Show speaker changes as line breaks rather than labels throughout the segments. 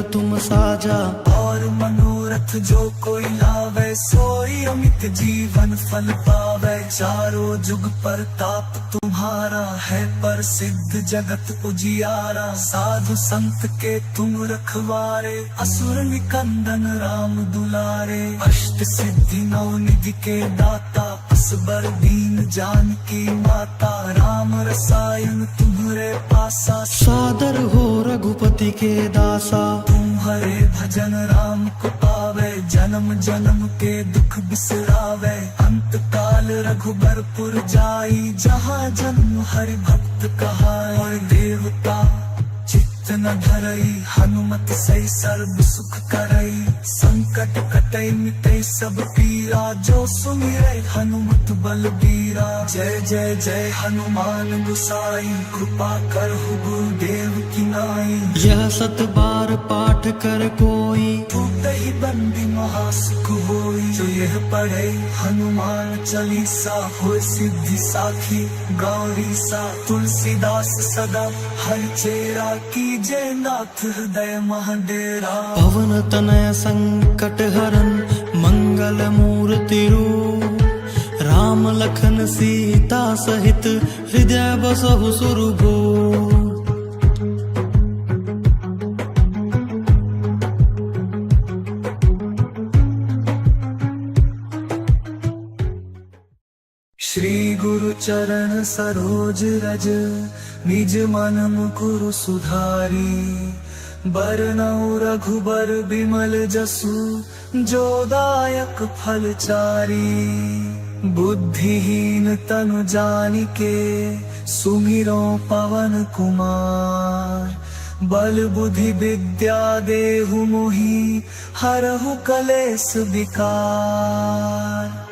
तुम साजा।
और मनोरथ जो कोई लावे, सोई अमित जीवन फल पावे। चारों जुग परताप तुम्हारा है, प्रसिद्ध जगत उजियारा। साधु संत के तुम रखवारे, असुर निकंदन राम दुलारे। अष्ट सिद्धि नौ निधि के दाता, असबर दीन जानकी माता। राम रसायन तुम्हारे पासा,
सादर हो रघुपति के दासा।
तुम्हारे भजन राम को पावे, जन्म जन्म के दुख बिसरावे। अंत काल रघुबरपुर जाई, जहाँ जन्म हरि भक्त कहाए। देवता चित्त न धरई, हनुमत सही सर्व सुख करई। संकट कटई मिटई सब पीरा, जो सुमिरै हनुमत बलबीरा। जय जय जय हनुमान गोसाई, कृपा करहु गुरुदेव की नाई।
यह सत बार पाठ कर कोई,
टूटहि बंदी महासुख होई। जो यह पढ़े हनुमान चालीसा, होय सिद्धि साखी गौरी सा। तुलसीदास सदा हरिचेरा, कीजे नाथ हृदय महडेरा।
पवन तनय संकट हरन, मंगल मूर्ति रूप। राम लखन सीता सहित, हृदय बसहु सुरभूप।
श्री गुरु चरण सरोज रज, निज मन मुकुरु सुधारी। बरनउँ रघुबर बिमल जसु, जो दायक फल चारी। बुद्धिहीन तनु जानिके, सुमिरो पवन कुमार। बल बुद्धि विद्या देहु मोहि, हरहु कलेस विकार।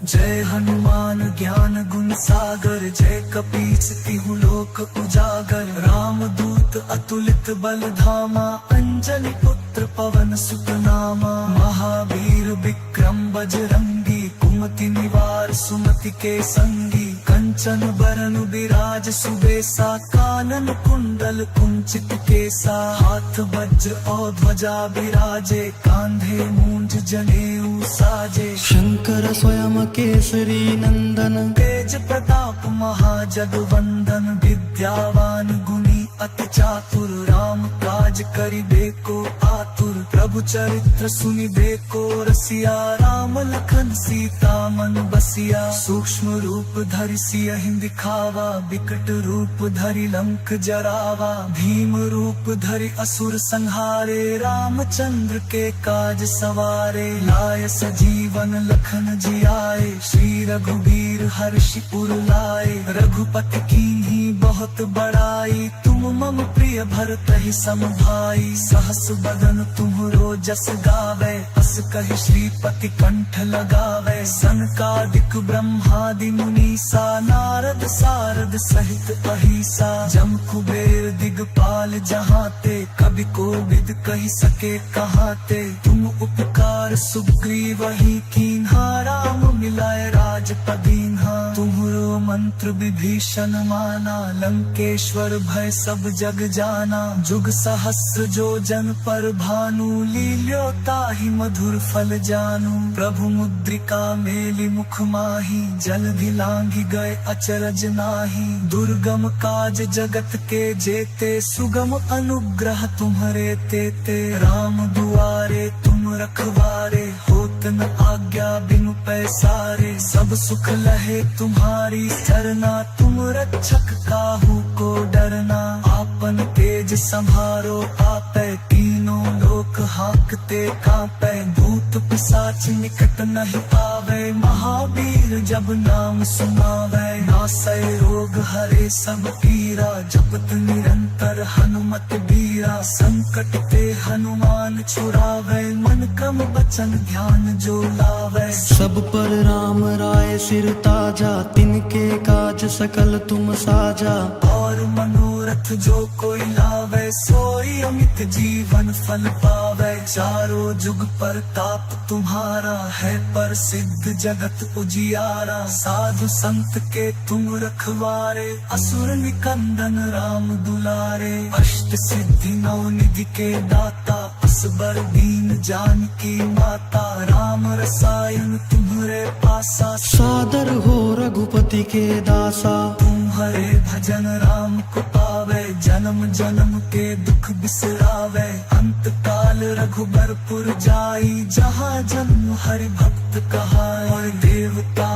जय हनुमान ज्ञान गुण सागर, जय कपीस तिहु लोक उजागर। राम दूत अतुलित बल धामा, अंजनी पुत्र पवन सुत नामा। महावीर विक्रम बजरंगी, कुमति निवार सुमति के संगी। कंचन बरन बिराज सुबेसा, कानन कुंडल कुंचित केसा। हाथ वज्र और ध्वजा बिराजे, कांधे मूंज जनेऊ साजे।
शंकर स्वयं केसरी नंदन,
तेज प्रताप महाजगवंदन। विद्यावान गुणी अति चातुर, राम काज करिबेको आतुर। प्रभु चरित्र सुनिबेको रसिया, राम लखन सीता मन बसिया। सूक्ष्म रूप धरि सियहि दिखावा, विकट रूप धरि लंक जरावा। भीम रूप धरि असुर संहारे, रामचंद्र के काज सवारे। लाय सजीवन लखन जियाए, श्री रघुबीर हर्षि उर लाए। रघुपति कीन्ही बहुत बड़ाई, तुम मम प्रिय भरतहि सम भाई। सहस बदन तुम्हरो जस गावे, अस कहि श्रीपति कंठ लगावे। सनकादिक ब्रह्मादि मुनीसा, नारद सारद सहित अहिसा। जम कुबेर दिगपाल जहाते, कवि कोविद कहि सके कहाते। तुम उपकार सुग्रीवहि कीन्हा, राम मिलाए राजपद दीन्हा। तुम्हरो मंत्र विभीषण माना, लंकेश्वर भय सब जग जाना। जुग सहस्र जो जन पर भानु, लील्यो ताहि मधुर फल जानू। प्रभु मुद्रिका मेलि मुख माहि, जलधि लांघि गए अचरज नाहि। दुर्गम काज जगत के जेते, सुगम अनुग्रह तुम्हरे तेते। राम दुआरे तुम रखवारे, होत न आज्ञा बिनु पैसारे। सब सुख लहे तुम्हारी सरना, तुम रक्षक काहू को डरना। आपन तेज संभारो आपै, तीनों लोक हाकते कांपै। भूत पिशाच निकट नहीं पावे, महावीर जब नाम सुनावे। नासै रोग हरे सब पीरा, जपत निरंतर हनुमत बीरा। संकट ते हनुमान छुड़ावे, मन क्रम बचन ध्यान जो लावे।
सब पर राम राय सिर ताजा, तिनके काज सकल तुम साजा।
और मनोरथ मनोरथ जो कोई लावे, सोई अमित जीवन फल पावे। चारों जुग प्रताप तुम्हारा है, प्रसिद्ध जगत उजियारा। साधु संत के तुम रखवारे, असुर निकंदन राम दुलारे। अष्ट सिद्धि नौ निधि के दाता, असबर दीन जानकी माता। राम रसायन तुम्हारे पासा,
सादर हो रघुपति के दासा।
तुम्हारे भजन राम को पावे, जन्म जन्म के दुख बिसरावे। अंत काल रघुबरपुर जाई, जहाँ जन्म हरि भक्त कहाए। देवता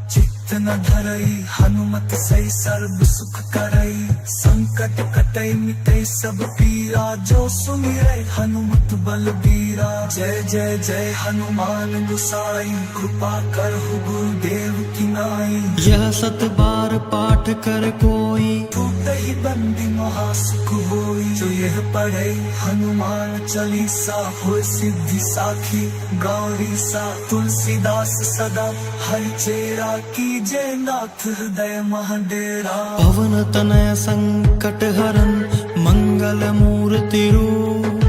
चित्त न धरई, हनुमत सही सर्व सुख करई। संकट कटई मिटई सब पीरा, जो सुमिरै हनुमत बलबीरा। जय जय जय हनुमान गोसाई, कृपा करहु गुरुदेव की नाई।
यह 7 बार पाठ कर कोई,
टूटहि बंदी महासुख होई। जो यह पढ़े हनुमान चालीसा, हो सिद्धि साखी गौरी सा। तुलसीदास सदा हरिचेरा, कीजे नाथ हृदय महडेरा।
पवन तनय संकट हरन, मंगल मूर्ति रूप।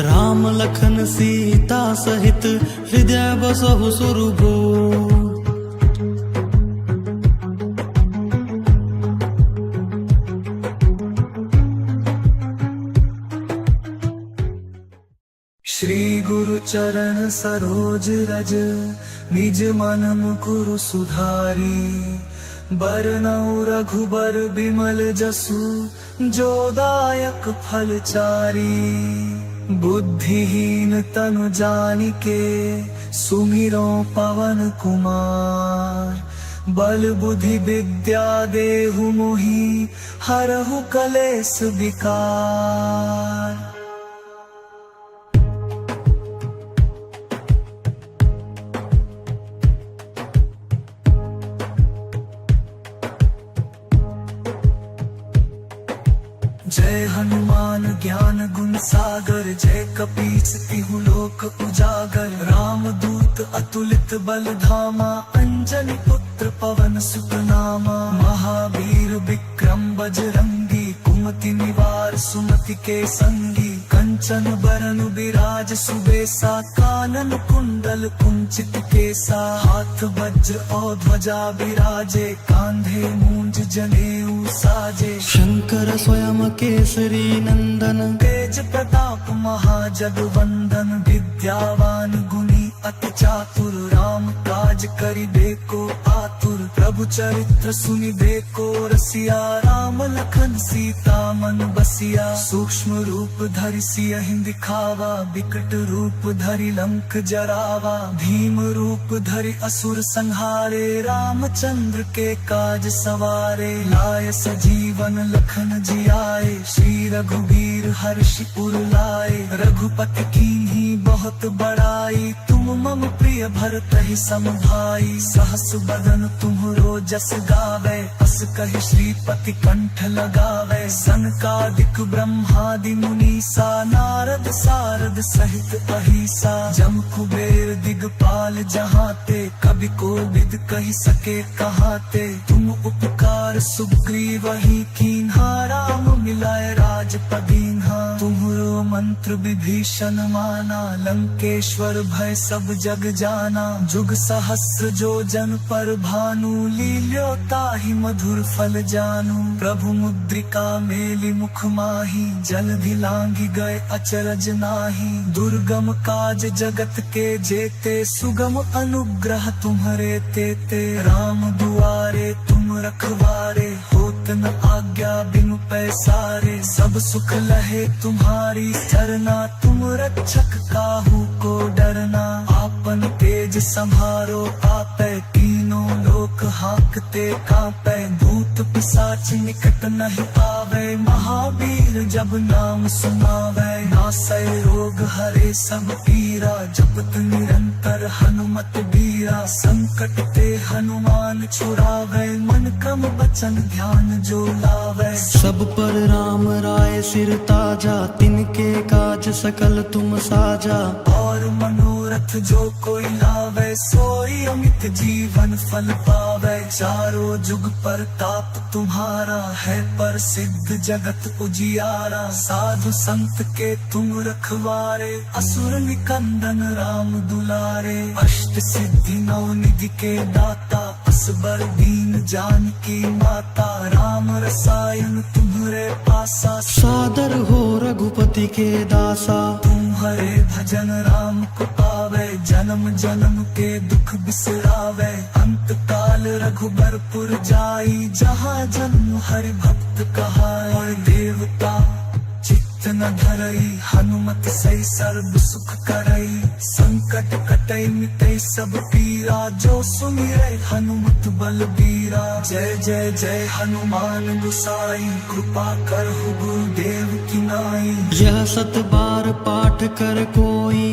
राम लखन सीता सहित, हृदय बसहु सुरभूप।
श्री गुरु चरण सरोज रज, निज मन मुकुरु सुधारी। बरनउँ रघुबर बिमल जसु, जो दायक फल चारी। बुद्धिहीन तनु जानिके, सुमिरो पवन कुमार। बल बुद्धि विद्या देहु मोहि, हरहु कलेस विकार। जय हनुमान ज्ञान गुण सागर, जय कपीस तिहु लोक उजागर। राम दूत अतुलित बल धामा, अंजनी पुत्र पवन सुत नामा। महावीर विक्रम बजरंगी, कुमति निवार सुमति के संगी। कंचन बरन विराज सुबेसा, कानन कुंडल कुंचित केसा। हाथ वज्र और ध्वजा विराजे, कांधे मूंज जनेऊ साजे।
शंकर स्वयं केसरी नंदन,
तेज प्रताप महाजगवंदन। विद्यावान गुणी अति चातुर, राम काज करिबेको आतुर। प्रभु चरित्र सुनिबेको रसिया, राम लखन सीता मन बसिया। सूक्ष्म रूप धरि सियहि दिखावा, बिकट रूप धरि लंक जरावा। भीम रूप धरि असुर संहारे, रामचंद्र के काज सवारे। लाय सजीवन लखन जियाए, श्री रघुवीर हर्षि उर लाए। रघुपति कीन्ही बहुत बड़ाई, तुम मम प्रिय भरतहि सम भाई। सहस बदन तुम्हरो जस गावे, अस कहि श्रीपति कंठ लगावे। सनकादिक ब्रह्मादि मुनीसा, नारद सारद सहित अहिसा। जम कुबेर दिगपाल जहाते, कवि कोविद कहि सके कहाते। तुम उपकार सुग्रीवहि कीन्हा, राम मिलाए राजपद दीन्हा। तुम्हरो मंत्र विभीषण माना, लंकेश्वर भय सब जग जाना। जुग सहस्र जो जन पर भानु, लील्यो ताहि मधुर फल जानू। प्रभु मुद्रिका मेलि मुख माही, जलधि लांघि गए अचरज नाही। दुर्गम काज जगत के जेते, सुगम अनुग्रह तुम्हरे तेते। राम दुआरे तुम रखवारे, होत न आज्ञा बिनु पैसारे। सब सुख लहे तुम्हारी सरना, तुम रक्षक काहू को डरना। आपन तेज संहारो आपै, तीनों लोक हांकते कांपै। भूत पिशाच निकट नहीं आवे, महावीर जब नाम सुनावे। नासै रोग हरे सब पीरा, जपत निरंतर हनुमत बीरा। संकट ते हनुमान छुड़ावे, मन क्रम वचन ध्यान जो लावे।
सब पर राम राय सिर ताजा, तिनके काज सकल तुम साजा।
और मनोरथ मनोरथ जो कोई लावे सोई अमित जीवन फल पावे। चारों जुग प्रताप तुम्हारा है प्रसिद्ध जगत उजियारा। साधु संत के तुम रखवारे असुर निकंदन राम दुलारे। अष्ट सिद्धि नौ निधि के दाता असबर दीन जानकी माता। राम रसायन तुम्हारे पासा
सादर हो रघुपति के दासा।
तुम्हारे भजन राम को पावे जन्म जन्म के दुख बिसरावे। अंत काल रघुबरपुर जाई जहाँ जन्म हरि भक्त कहाए। देवता चित्त न धरई हनुमत सही सर्व सुख करई। संकट कटई मिटई सब पीरा जो सुमिरै हनुमत बलबीरा। जय जय जय हनुमान गोसाई कृपा करहु गुरुदेव की नाई।
यह 7 बार पाठ कर कोई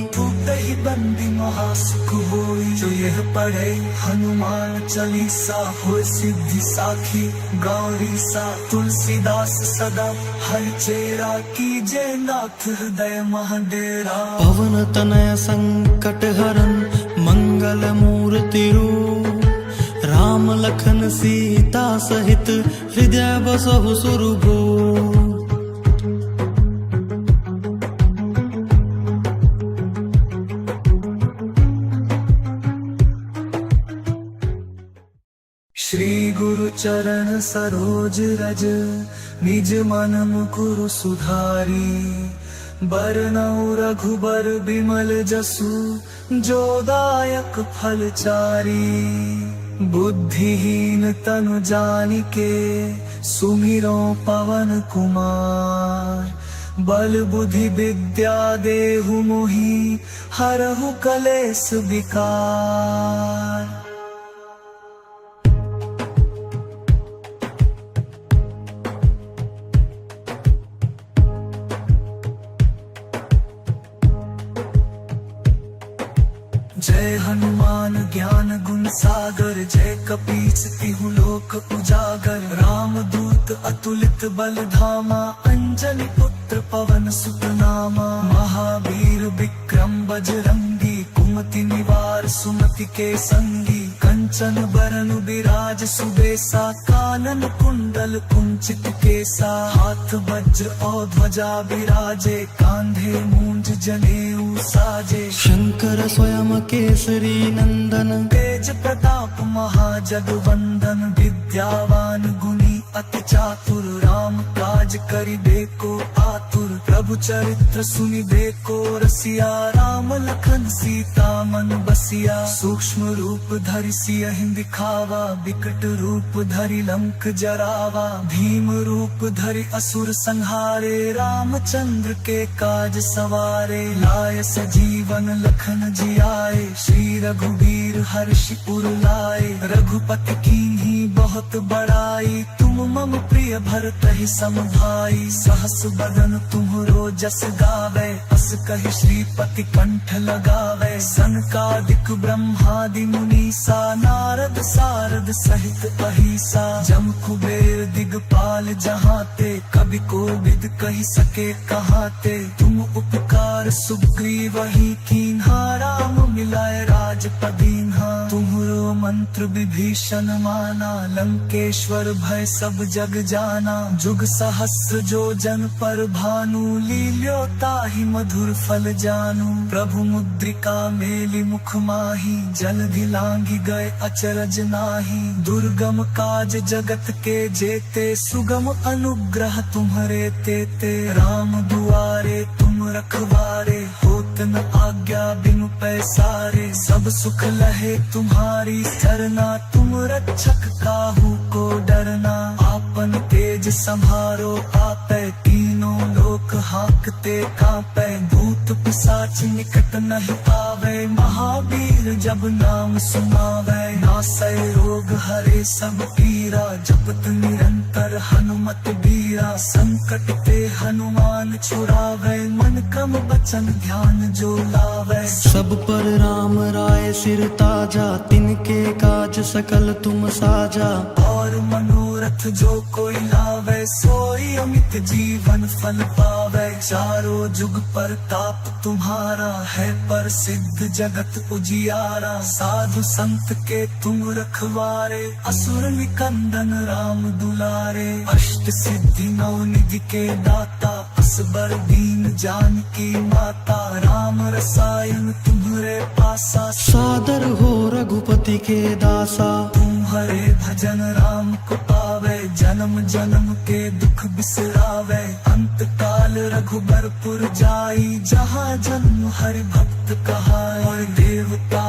ही बंदी महासुख होई। जो यह पढ़े हनुमान चालीसा हो सिद्धि साखी। गौरी सा तुलसीदास सदा हर चेरा कीजे नाथ हृदय महाडेरा।
पवन तनय संकट हरन मंगल मूर्ति रूप। राम लखन सीता सहित हृदय बसहु सुरभूप।
श्री गुरु चरण सरोज रज निज मन मुकुरु सुधारी। बरनउँ रघुबर बिमल जसु जो दायक फल चारी। बुद्धिहीन तनु जानिके सुमिरो पवन कुमार। बल बुद्धि विद्या देहु मोहि हरहु कलेस विकार। जय हनुमान ज्ञान गुण सागर। जय कपीस तिहु लोक उजागर। राम दूत अतुलित बल धामा। अंजनी पुत्र पवन सुत नामा। महावीर विक्रम बजरंगी कुमति निवार सुमति के संगी। कंचन बरन बिराज सुबेसा। कानन कुंडल कुंचित केसा। हाथ वज्र और ध्वजा बिराजे। कांधे मूंज जनेऊ साजे।
शंकर स्वयं केसरी नंदन।
तेज प्रताप महाजगवंदन। विद्यावान गुणी अति चातुर। राम काज करिबे को आतुर। प्रभु चरित्र सुनिबे को रसिया। राम लखन सीता मन बसिया। सूक्ष्म रूप धरि सियहि दिखावा। विकट रूप धरि लंक जरावा। भीम रूप धरि असुर संहारे। रामचंद्र के काज सवारे। लाय सजीवन लखन जियाए। श्री रघुवीर हर्षि उर लाए। रघुपति कीन्ही बहुत बड़ाई। तुम मम प्रिय भरतहि सम भाई। सहस बदन तुम्हरो जस गावे। अस कहि श्रीपति कंठ लगावे। सनकादिक ब्रह्मादि मुनीसा। नारद सारद सहित अहिसा। जम कुबेर दिगपाल जहाते। कवि कोविद कहि सके कहाते। तुम उपकार सुग्रीवहि कीन्हा। राम मिलाए राजपदीन्हा। तुम्हरो मंत्र विभीषण माना। लंकेश्वर भय सब जग जाना। जुग सहस्र जो जन पर भानु। लील्यो ताहि मधुर फल जानू। प्रभु मुद्रिका मेलि मुख माही। जलधि लांघि गए अचरज नाहि। दुर्गम काज जगत के जेते। सुगम अनुग्रह तुम्हरे तेते। राम दुआरे तुम रखवारे। होत न आज्ञा बिनु पैसारे। सब सुख लहे तुम्हारी सरना। तुम रक्षक काहू को डरना। आपन तेज संभारो आपै। तीनों लोक हाकते कांपै। भूत पिशाच निकट नहीं पावे। महावीर जब नाम सुनावे। नासै रोग हरे सब पीरा। जपत निरंतर हनुमत बीरा। संकट ते हनुमान छुड़ावे। मन क्रम बचन ध्यान जो लावे।
सब पर राम राय सिर ताजा। तिनके काज सकल तुम साजा।
और मनोरथ जो कोई लावे सोई अमित जीवन फल पावे। चारों जुग प्रताप तुम्हारा है प्रसिद्ध जगत उजियारा। साधु संत के तुम रखवारे असुर निकंदन राम दुलारे। अष्ट सिद्धि नौ निधि के दाता असबर दीन जानकी माता। राम रसायन तुम्हारे पासा
सादर हो रघुपति के दासा।
तुम्हारे भजन राम को पावे जन्म जन्म के दुख बिसरावे। अंत काल रघुबरपुर जाई जहाँ जन्म हरि भक्त कहाए। और देवता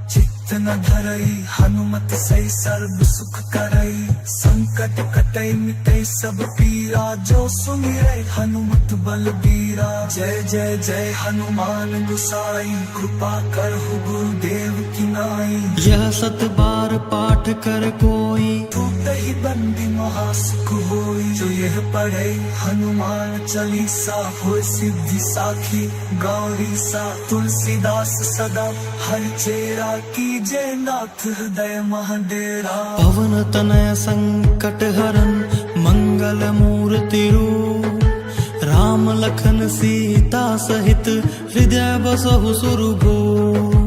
चित्त न धरई हनुमत सही सर्व सुख करई। संकट कटई मिटई सब पीरा जो सुमिरै हनुमत बलबीरा। जय जय जय हनुमान गुसाई कृपा करहु गुरुदेव की नाई।
यह सत बार पाठ कर कोई
टूटहि बंदी महासुख होई। जो यह पढ़े हनुमान चालीसा होय सिद्धि साखी गौरी सा। तुलसीदास सदा हर चेरा कीजे नाथ हृदय महडेरा।
पवन तनय संकट हरन मंगल मूर्ति रूप। राम लखन सीता सहित हृदय बसहु सुरभूप।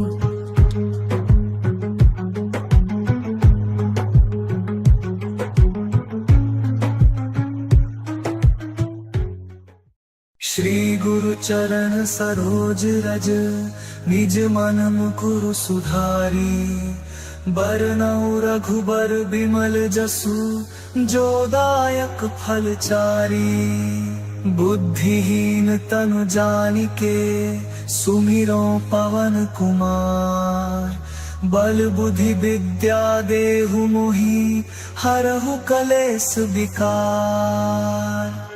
श्री गुरु चरण सरोज रज निज मन मुकुरु सुधारी। बरनउँ रघुबर बिमल जसु जो दायक फल चारी। बुद्धिहीन तनु जानिके सुमिरो पवन कुमार। बल बुद्धि विद्या देहु मोहि हरहु कलेस विकार।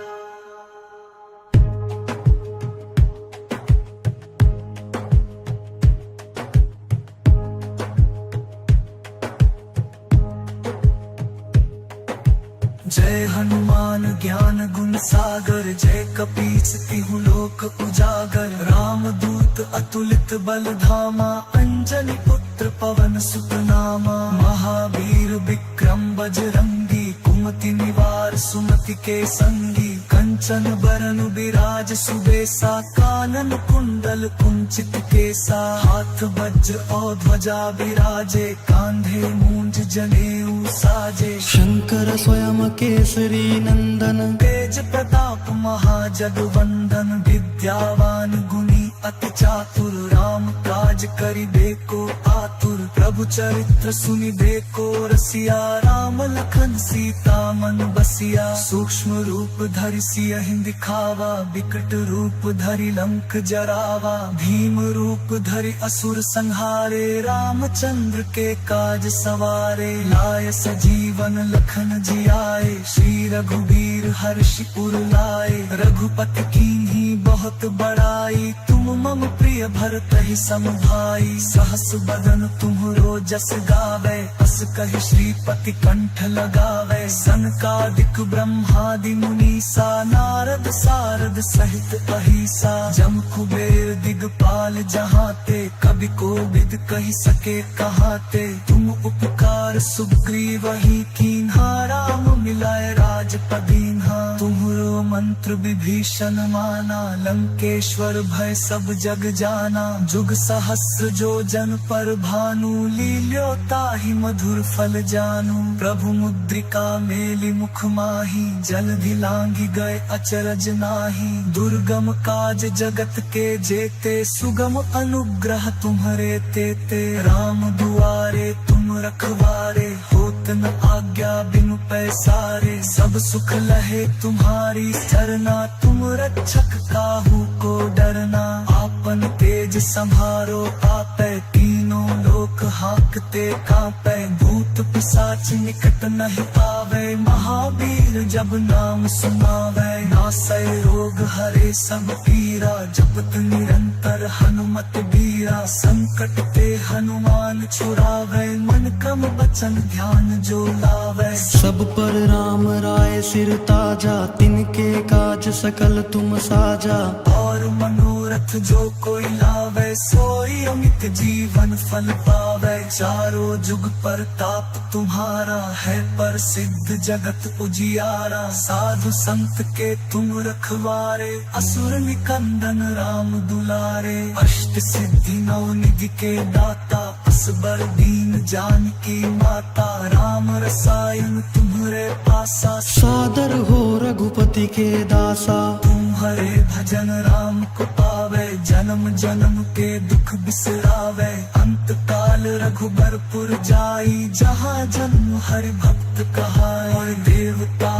जय हनुमान ज्ञान गुण सागर। जय कपीस तिहु लोक उजागर। राम दूत अतुलित बल धामा। अंजनी पुत्र पवन सुत नामा। महावीर विक्रम बजरंगी कुमति निवार सुमति के संगी। कंचन बरन विराज सुबेसा कानन कुंडल कुंचित केसा। हाथ वज्र और ध्वजा विराजे कांधे मूंज जनेऊ साजे।
शंकर स्वयं केसरी नंदन
तेज प्रताप महाजगवंदन। विद्यावान गुणी अति चातुर राम काज करिबेको आतुर। प्रभु चरित्र सुनिबेको रसिया। राम लखन सीता मन बसिया। सूक्ष्म रूप धरि सियहि दिखावा। विकट रूप धरि लंक जरावा। भीम रूप धरि असुर संहारे। रामचंद्र के काज सवारे। लाय सजीवन लखन जियाए। श्री रघुबीर हर्षि उर लाए। रघुपति कीन्ही बहुत बड़ाई। तुम मम प्रिय भरतहि सम भाई। सहस बदन तुम्हरो जस गावे। अस कहि श्रीपति कंठ लगावे। सनकादिक ब्रह्मादि मुनीसा। नारद सारद सहित अहिसा। जम कुबेर दिगपाल जहाते। कवि कोविद कहि सके कहाते। तुम उपकार सुग्रीवहि कीन्हा। राम मिलाए राजपद दीन्हा। तुम्हरो मंत्र विभीषण माना। लंकेश्वर भय सब जग जाना। जुग सहस्र जो जन पर भानु। लील्यो ताहि मधुर फल जानू। प्रभु मुद्रिका मेलि मुख माहि। जलधि लांघि गए अचरज नाही। दुर्गम काज जगत के जेते। सुगम अनुग्रह तुम्हरे तेते। राम दुआरे तुम रखवारे। होत न आज्ञा बिनु पैसारे। सब सुख लहे तुम्हारी सरना। तुम रक्षक काहू को डरना। आपन तेज संहारो आपै। तीनों लोक हाकते कांपै। भूत पिशाच निकट नहीं आवे। महावीर जब नाम सुनावे। नासै रोग हरे सब पीरा। जपत निरंतर हनुमत बीरा। संकट ते हनुमान छुड़ावे। मन क्रम वचन ध्यान जो लावे।
सब पर राम राय सिर ताजा। तिनके काज सकल तुम साजा।
और मनोरथ जो कोई लावे सोई अमित जीवन फल पावे। चारों जुग परताप तुम्हारा है प्रसिद्ध जगत उजियारा। साधु संत के तुम रखवारे असुर निकंदन राम दुलारे। अष्ट सिद्धि नौ निधि के दाता असबर दीन जानकी माता। राम रसायन तुम्हारे पासा
सादर हो रघुपति के दासा।
तुम्हारे भजन राम को पावे जन्म जन्म के दुख बिसरावे। अंत काल रघुबरपुर जाई जहाँ जन्म हरि भक्त कहाए। और देवता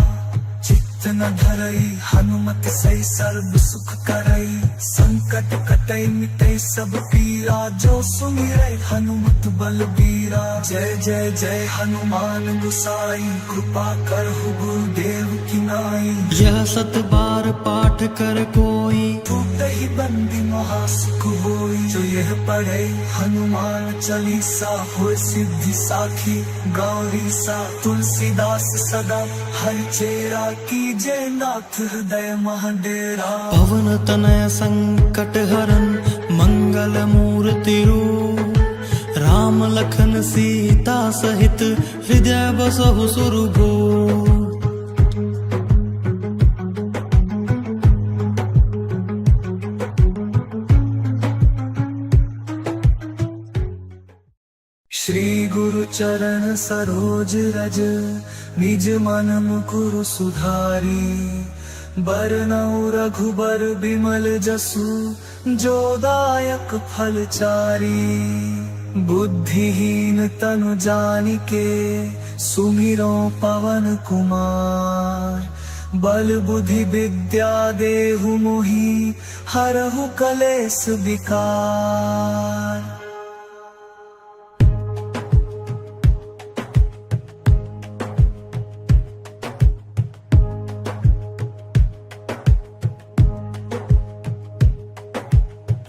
चित्त न धरई हनुमत सही सर्व सुख करई। संकट कटई मिटई सब पीरा जो सुमिरै हनुमत बलबीरा। जय जय जय हनुमान गोसाई कृपा करहु गुरुदेव की नाई।
यह 7 बार पाठ कर कोई
टूटहि बंदी महासुख होई। जो यह पढ़े हनुमान चालीसा होय सिद्धि साखी। गौरी सा तुलसीदास सदा हरि चेरा की जय नाथ हृदय महाडेरा।
पवन तनय संकट हरन मंगल मूर्ति रूप। राम लखन सीता सहित हृदय बसहु सुरभूप।
श्री गुरु चरण सरोज रज निज मन मुकुरु सुधारी। बरनउँ रघुबर बिमल जसु जो दायक फल चारी। बुद्धिहीन तनु जानिके सुमिरो पवन कुमार। बल बुद्धि विद्या देहु मोहि हरहु कलेस विकार।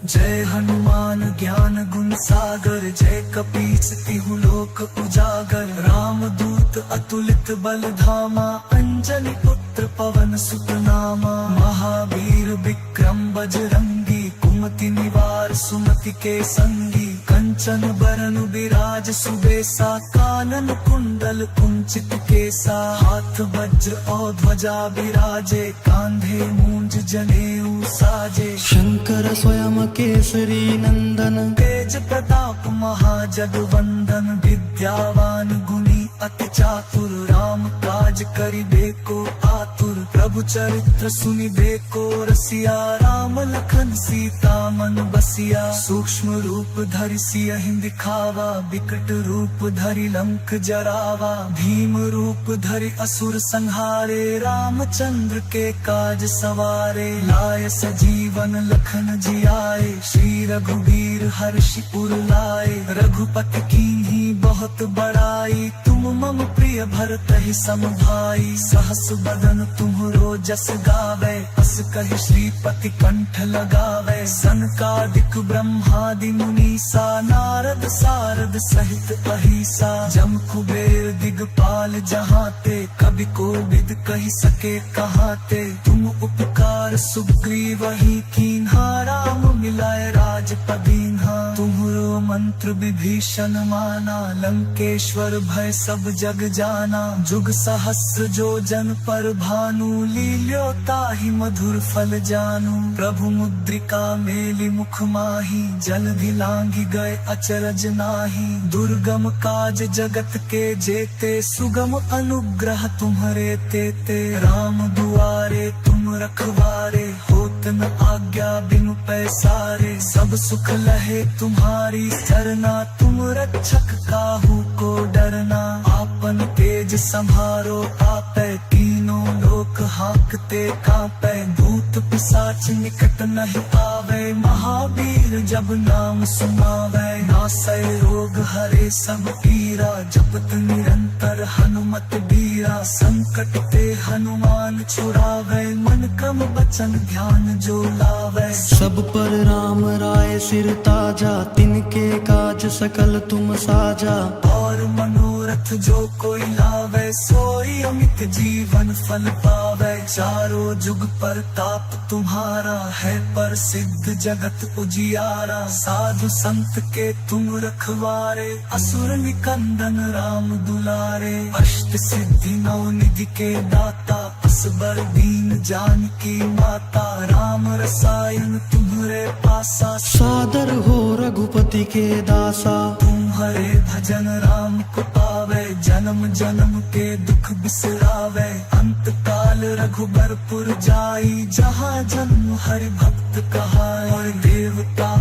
जय हनुमान ज्ञान गुण सागर। जय कपीस तिहु लोक उजागर। राम दूत अतुलित बल धामा। अंजनी पुत्र पवन सुत नामा। महावीर विक्रम बजरंगी। कुमति निवार सुमति के संगी। कंचन बरन बिराज सुबेसा। कानन कुंडल कुंचित केसा। हाथ वज्र और ध्वजा विराजे। कांधे मूंज जनेऊ साजे।
शंकर स्वयं केसरी नंदन।
तेज प्रताप महाजगवंदन। विद्यावान गुणी अति चातुर। राम काज करिबेको आतुर। प्रभु चरित्र सुनिबेको रसिया। राम लखन सीता मन बसिया। सूक्ष्म रूप धरि सियहि दिखावा। विकट रूप धरि लंक जरावा। भीम रूप धरि असुर संहारे। रामचंद्र के काज सवारे। लाय सजीवन लखन जियाए। श्री रघुवीर हर्षि उर लाए। रघुपति कीन्ही बहुत बड़ाई। तुम मम प्रिय भरतहि सम भाई। सहस बदन तुम्हरो जस गावे। अस कहि श्रीपति कंठ लगावे। सनकादिक ब्रह्मादि मुनीसा। नारद सारद सहित अहिसा। जम कुबेर दिगपाल जहाते। कवि कोविद कहि सके कहाते। तुम उपकार सुग्रीवहि कीन्हा। राम मिलाए राजपद दीन्हा। तुम्हरो मंत्र विभीषण माना। लंकेश्वर भय सब जग जाना। जुग सहस्र जो जन पर भानु। लील्यो ताहि मधुर फल जानू। प्रभु मुद्रिका मेलि मुख माही। जलधि लांघि गए अचरज नाही। दुर्गम काज जगत के जेते। सुगम अनुग्रह तुम्हरे तेते। राम दुआरे तुम रखवारे। होत न आज्ञा बिनु पैसारे। सब सुख लहे तुम्हारी सरना। तुम रक्षक काहू को डरना। आपन तेज संभारो आपै। तीनों लोक हांकते कांपै। भूत पिशाच निकट नहीं आवे। महावीर जब नाम सुनावे। नासै रोग हरे सब पीरा। जपत निरंतर हनुमत बीरा। संकट ते हनुमान छुड़ावे। मन क्रम बचन ध्यान जो लावे।
सब पर राम राय सिर ताजा। तिनके काज सकल तुम साजा।
और मनोरथ जो कोई लावे सोई सोई अमित जीवन फल पावे। चारों जुग प्रताप तुम्हारा है प्रसिद्ध जगत उजियारा। साधु संत के तुम रखवारे असुर निकंदन राम दुलारे। अष्ट सिद्धि नौ निधि के दाता असबर दीन जानकी माता। राम रसायन तुम्हारे पासा
सादर हो रघुपति के दासा।
तुम्हारे भजन राम को पावे जन्म जन्म के दुख बिसरावे। अंत काल रघुबरपुर जाई जहाँ जन्म हरि भक्त कहाए। और देवता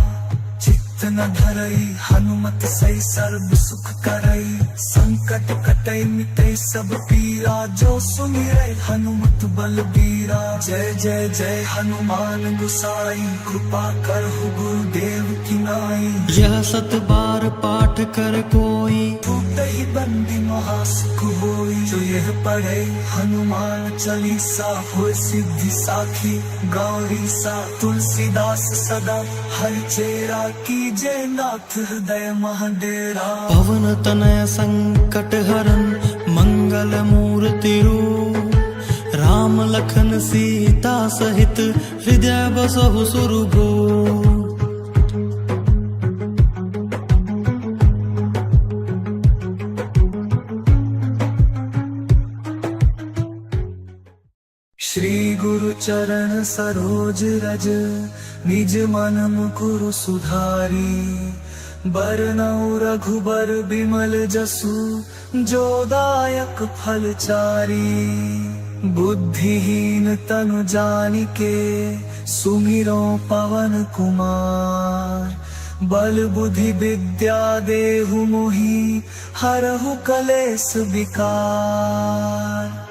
चित्त न धरई हनुमत सही सर्व सुख करई। संकट कटई मिटई सब पीरा जो सुमिरै हनुमत बलबीरा। जय जय जय हनुमान गोसाई कृपा करहु गुरुदेव की नाई।
यह 7 बार पाठ कर कोई
टूटहि बंदी महासुख होई। जो यह पढ़े हनुमान चालीसा होय सिद्धि साखी। गौरी सा तुलसीदास सदा हरि चेरा। की जय नाथ हृदय महाडेरा।
पवन तनय संकट हरन मंगल मूर्ति रूप। राम लखन सीता सहित हृदय बसहु सुरभूप।
श्री गुरु चरण सरोज रज निज मन मुकुरु सुधारी। बरनउँ रघुबर बिमल जसु जो दायक फल चारी। बुद्धिहीन तनु जानिके सुमिरो पवन कुमार। बल बुद्धि विद्या देहु मोहि हरहु कलेस विकार।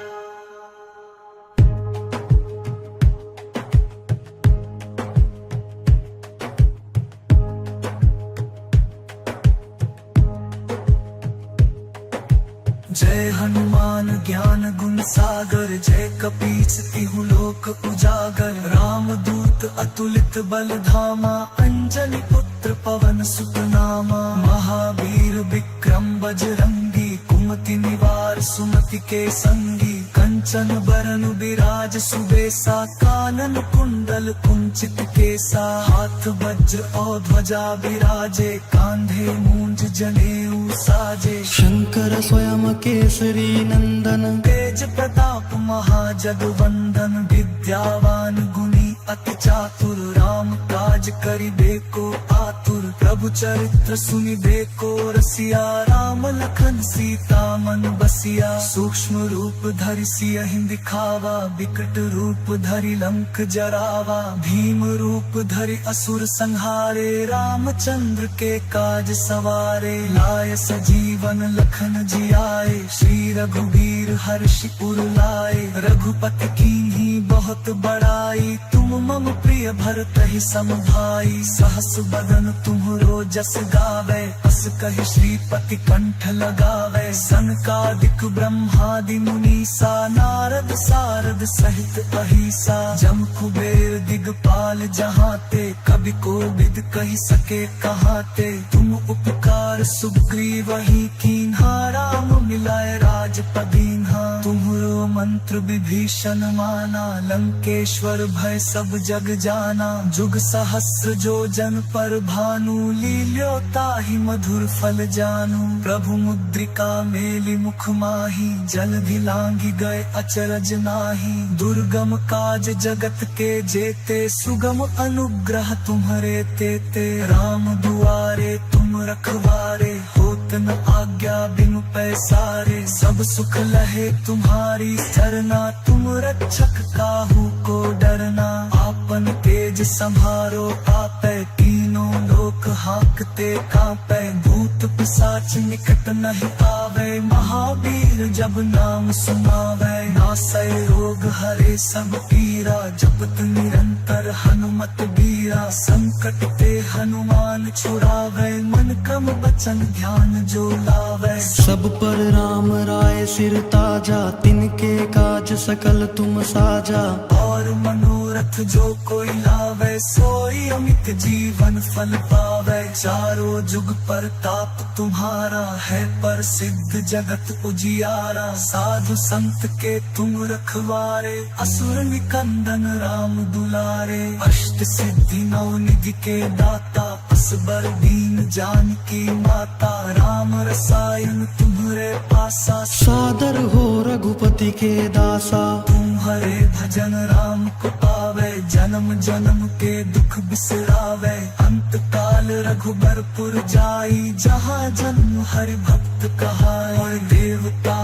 जय हनुमान ज्ञान गुण सागर। जय कपीस तिहु लोक उजागर। राम दूत अतुलित बल धामा। अंजनी पुत्र पवन सुत नामा। महावीर विक्रम बजरंगी कुमति निवार सुमति के संगी। कंचन बरन बिराज सुबेसा। कानन कुंडल कुंचित केसा। हाथ वज्र और ध्वजा विराजे। कांधे मूंज जनेऊ साजे।
शंकर स्वयं केसरी नंदन।
तेज प्रताप महाजगवंदन। विद्यावान गुणी अति चातुर। राम काज करिबेको आतुर। प्रभु चरित्र सुनिबेको रसिया। राम लखन सीता मन बसिया। सूक्ष्म रूप धरि सियहि दिखावा। विकट रूप धरि लंक जरावा। भीम रूप धरि असुर संहारे। रामचंद्र के काज सवारे। लाय सजीवन लखन जियाए। श्री रघुवीर हर्षि उर लाए। रघुपति कीन्ही बहुत बड़ाई। तुम मम प्रिय भरतहि सम भाई। सहस बदन तुम्हरो जस गावे। अस कहि श्रीपति कंठ लगावे। सनकादिक ब्रह्मादि मुनीसा। नारद सारद सहित अहिसा। जम कुबेर दिगपाल जहाते। कवि कोविद कहि सके कहाते। तुम उपकार सुग्रीवहि कीन्हा। राम मिलाए राजपद दीन्हा। तुम्हरो मंत्र विभीषण माना। लंकेश्वर भय सब जग जाना। जुग सहस्र जो जन पर भानु। लील्यो ताहि मधुर फल जानू। प्रभु मुद्रिका मेलि मुख माही। जलधि लांघि गए अचरज नाहि। दुर्गम काज जगत के जेते। सुगम अनुग्रह तुम्हरे तेते। राम दुआरे तुम रखवारे। होत न आज्ञा बिनु पैसारे। सब सुख लहे तुम्हारी सरना। तुम रक्षक काहू को डरना। आपन तेज संभारो आपै। तीनों लोक हांकते कांपै। भूत पिशाच निकट नहीं आवे। महावीर जब नाम सुनावे। नासै रोग हरे सब पीरा। जपत निरंतर हनुमत बीरा। संकट ते हनुमान छुड़ावे। मन क्रम वचन ध्यान जो लावे।
सब पर राम राय सिर ताजा। तिनके काज सकल तुम साजा।
और मनोरथ मनोरथ जो कोई लावे, सोई अमित जीवन फल पावे। चारों जुग प्रताप तुम्हारा है, प्रसिद्ध जगत उजियारा। साधु संत के तुम रखवारे, असुर निकंदन राम दुलारे। अष्ट सिद्धि नौ निधि के दाता, असबर दीन जानकी माता। राम रसायन तुम्हारे पासा,
सादर हो रघुपति के दासा।
तुम्हारे भजन राम को पावे, जन्म जन्म के दुख बिसरावे। अंत काल रघुबरपुर जाई, जहाँ जन्म हरि भक्त कहाए। और देवता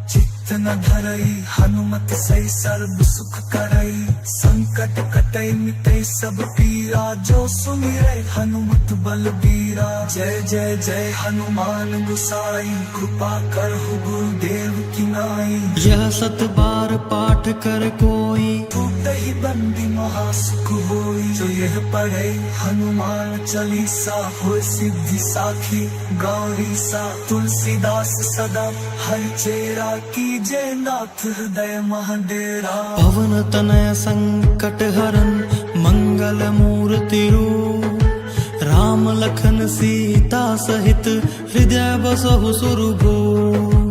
चित्त न धरई, हनुमत सही सर्व सुख करई। संकट कटई मिटई सब पीरा, जो सुमिरै हनुमत बलबीरा। जय जय जय हनुमान गोसाई, कृपा करहु गुरुदेव की नाई।
यह 7 बार पाठ कर कोई,
टूटहि बंदी महासुख होई। जो यह पढ़े हनुमान चालीसा, हो सिद्धि साखी गौरी सा। तुलसीदास सदा हरिचेरा, कीजे नाथ हृदय महडेरा।
पवन तनय संकट हरन, मंगल मूर्ति रूप। राम लखन सीता सहित, हृदय बसहु सुरभूप।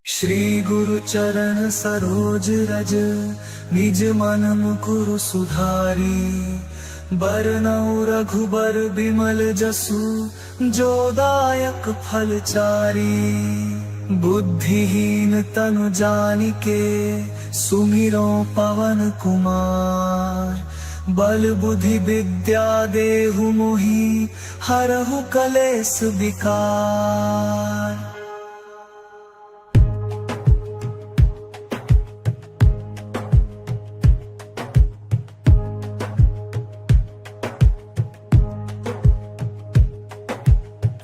श्री गुरु चरण सरोज रज, निज मन मुकुरु सुधारी। बरनउँ रघुबर बिमल जसु, जो दायक फल चारी। बुद्धिहीन तनु जानिके, सुमिरो पवन कुमार। बल बुद्धि विद्या देहु मोहि, हरहु कलेस विकार।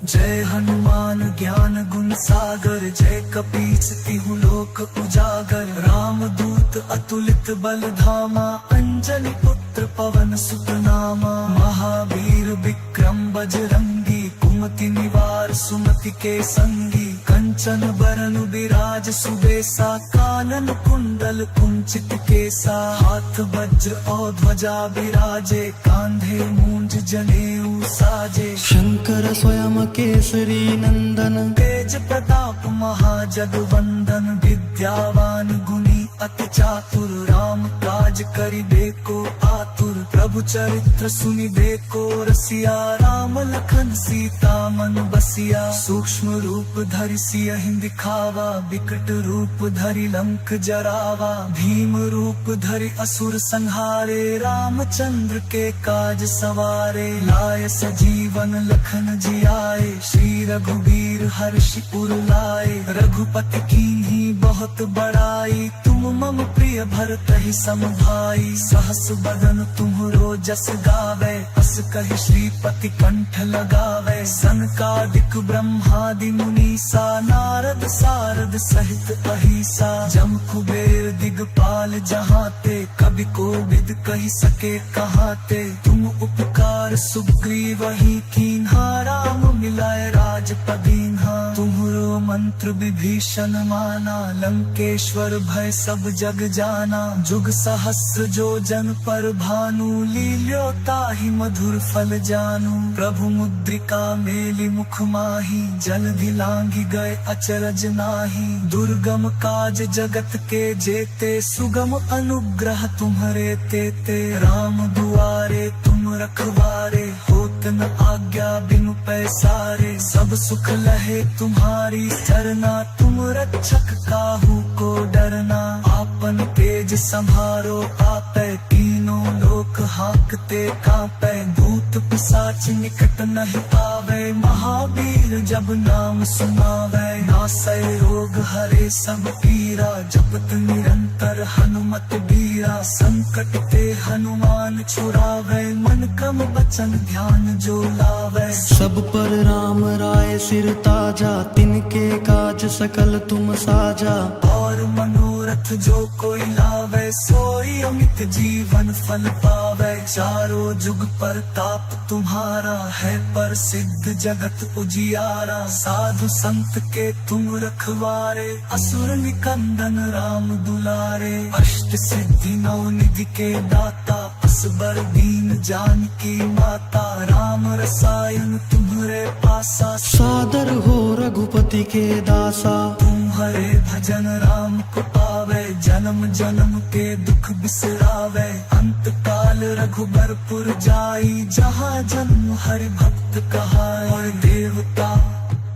जय हनुमान ज्ञान गुण सागर, जय कपीस तिहु लोक उजागर। राम दूत अतुलित बल धामा, अंजनी पुत्र पवन सुत नामा। महावीर विक्रम बजरंगी, कुमति निवार सुमति के संगी। कंचन बरन विराज सुबेसा, कानन कुंडल कुंचित केसा। हाथ वज्र और ध्वजा विराजे, कांधे मूंज जनेऊ साजे।
शंकर स्वयं केसरी नंदन,
तेज प्रताप महाजगवंदन। विद्यावान गुणी अति चातुर, राम काज करिबेको आतुर। प्रभु चरित्र सुनिबेको रसिया, राम लखन सीता मन बसिया। सूक्ष्म रूप धरि सियहि दिखावा, विकट रूप धरि लंक जरावा। भीम रूप धरि असुर संहारे, रामचंद्र के काज सवारे। लाय सजीवन लखन जियाए, श्री रघुवीर हर्षि उर लाए। रघुपति कीन्ही बहुत बड़ाई, तुम मम प्रिय भरतहि सम भाई। सहस बदन तुम्हरो जस गावे, अस कहि श्रीपति कंठ लगावे। सनकादिक ब्रह्मादि मुनीसा, नारद सारद सहित अहिसा। जम कुबेर दिगपाल जहाते, कवि कोविद कहि सके कहाते। तुम उपकार सुग्रीवहि कीन्हा, राम मिलाए राजपद दीन्हा। तुम्हरो मंत्र विभीषण माना, लंकेश्वर भय सब जग जाना। जुग सहस्र जो जन पर भानु, लील्यो ताहि मधुर फल जानू। प्रभु मुद्रिका मेलि मुख माहि, जलधि लांघि गए अचरज नाही। दुर्गम काज जगत के जेते, सुगम अनुग्रह तुम्हरे तेते। राम दुआरे तुम रखवारे, होत न आज्ञा बिनु पैसारे। सब सुख लहे तुम्हारी सरना, तुम रक्षक काहू को डरना। आपन तेज संभारो आपै, तीनों लोक हाकते कांपै। भूत पिशाच निकट नहीं आवे, महावीर जब नाम सुनावे। नासै रोग हरे सब पीरा, जपत निरंतर हनुमत बीरा। संकट ते हनुमान छुड़ावे, मन क्रम वचन ध्यान जो लावे।
सब पर राम राय सिर ताजा, तिनके काज सकल तुम साजा।
और मनोरथ मनोरथ जो कोई लावे, सोई अमित जीवन फल पावे। चारों जुग परताप तुम्हारा है, प्रसिद्ध जगत उजियारा। साधु संत के तुम रखवारे, असुर निकंदन राम दुलारे। अष्ट सिद्धि नौ निधि के दाता, असबर दीन जानकी माता। राम रसायन तुम्हारे पासा,
सादर हो रघुपति के दासा।
तुम्हारे भजन राम को पावे, जन्म जन्म के दुख बिसरावे। अंत काल रघुबरपुर जाई, जहाँ जन्म हरि भक्त कहाई। और देवता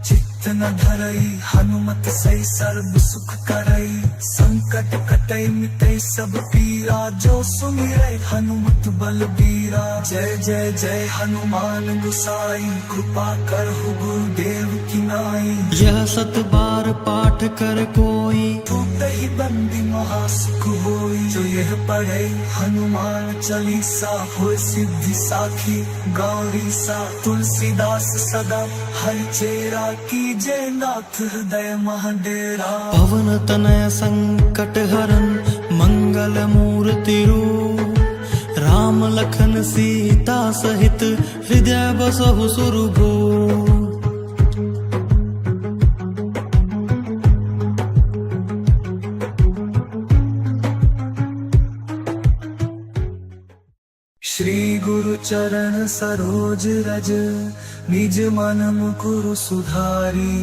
चित्त न धरई, हनुमत सही सर्व सुख करई। संकट कटई मिटई सब पीरा, जो सुमिरै हनुमत बलबीरा। जय जय जय हनुमान गोसाई, कृपा करहु गुरुदेव की नाई।
यह 7 बार पाठ कर कोई,
ही बंदी महासुख होई। जो यह पढ़े हनुमान चालीसा, हो सिद्धि साखी गौरी सा। तुलसीदास सदा हरि चेरा, कीजे नाथ हृदय महाडेरा।
पवन तनय संकट हरन, मंगल मूर्ति रूप। राम लखन सीता सहित, हृदय बसहु सुरभूप।
श्री गुरु चरण सरोज रज, निज मन मुकुरु सुधारी।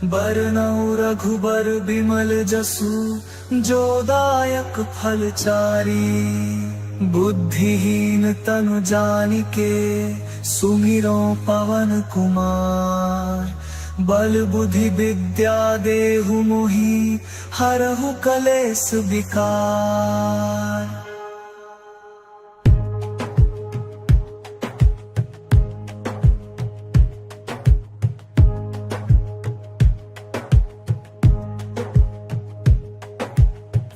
बरनउँ रघुबर बिमल जसु, जो दायक फल चारी। बुद्धिहीन तनु जानिके, सुमिरो पवन कुमार। बल बुद्धि विद्या देहु मोहि, हरहु कलेस विकार।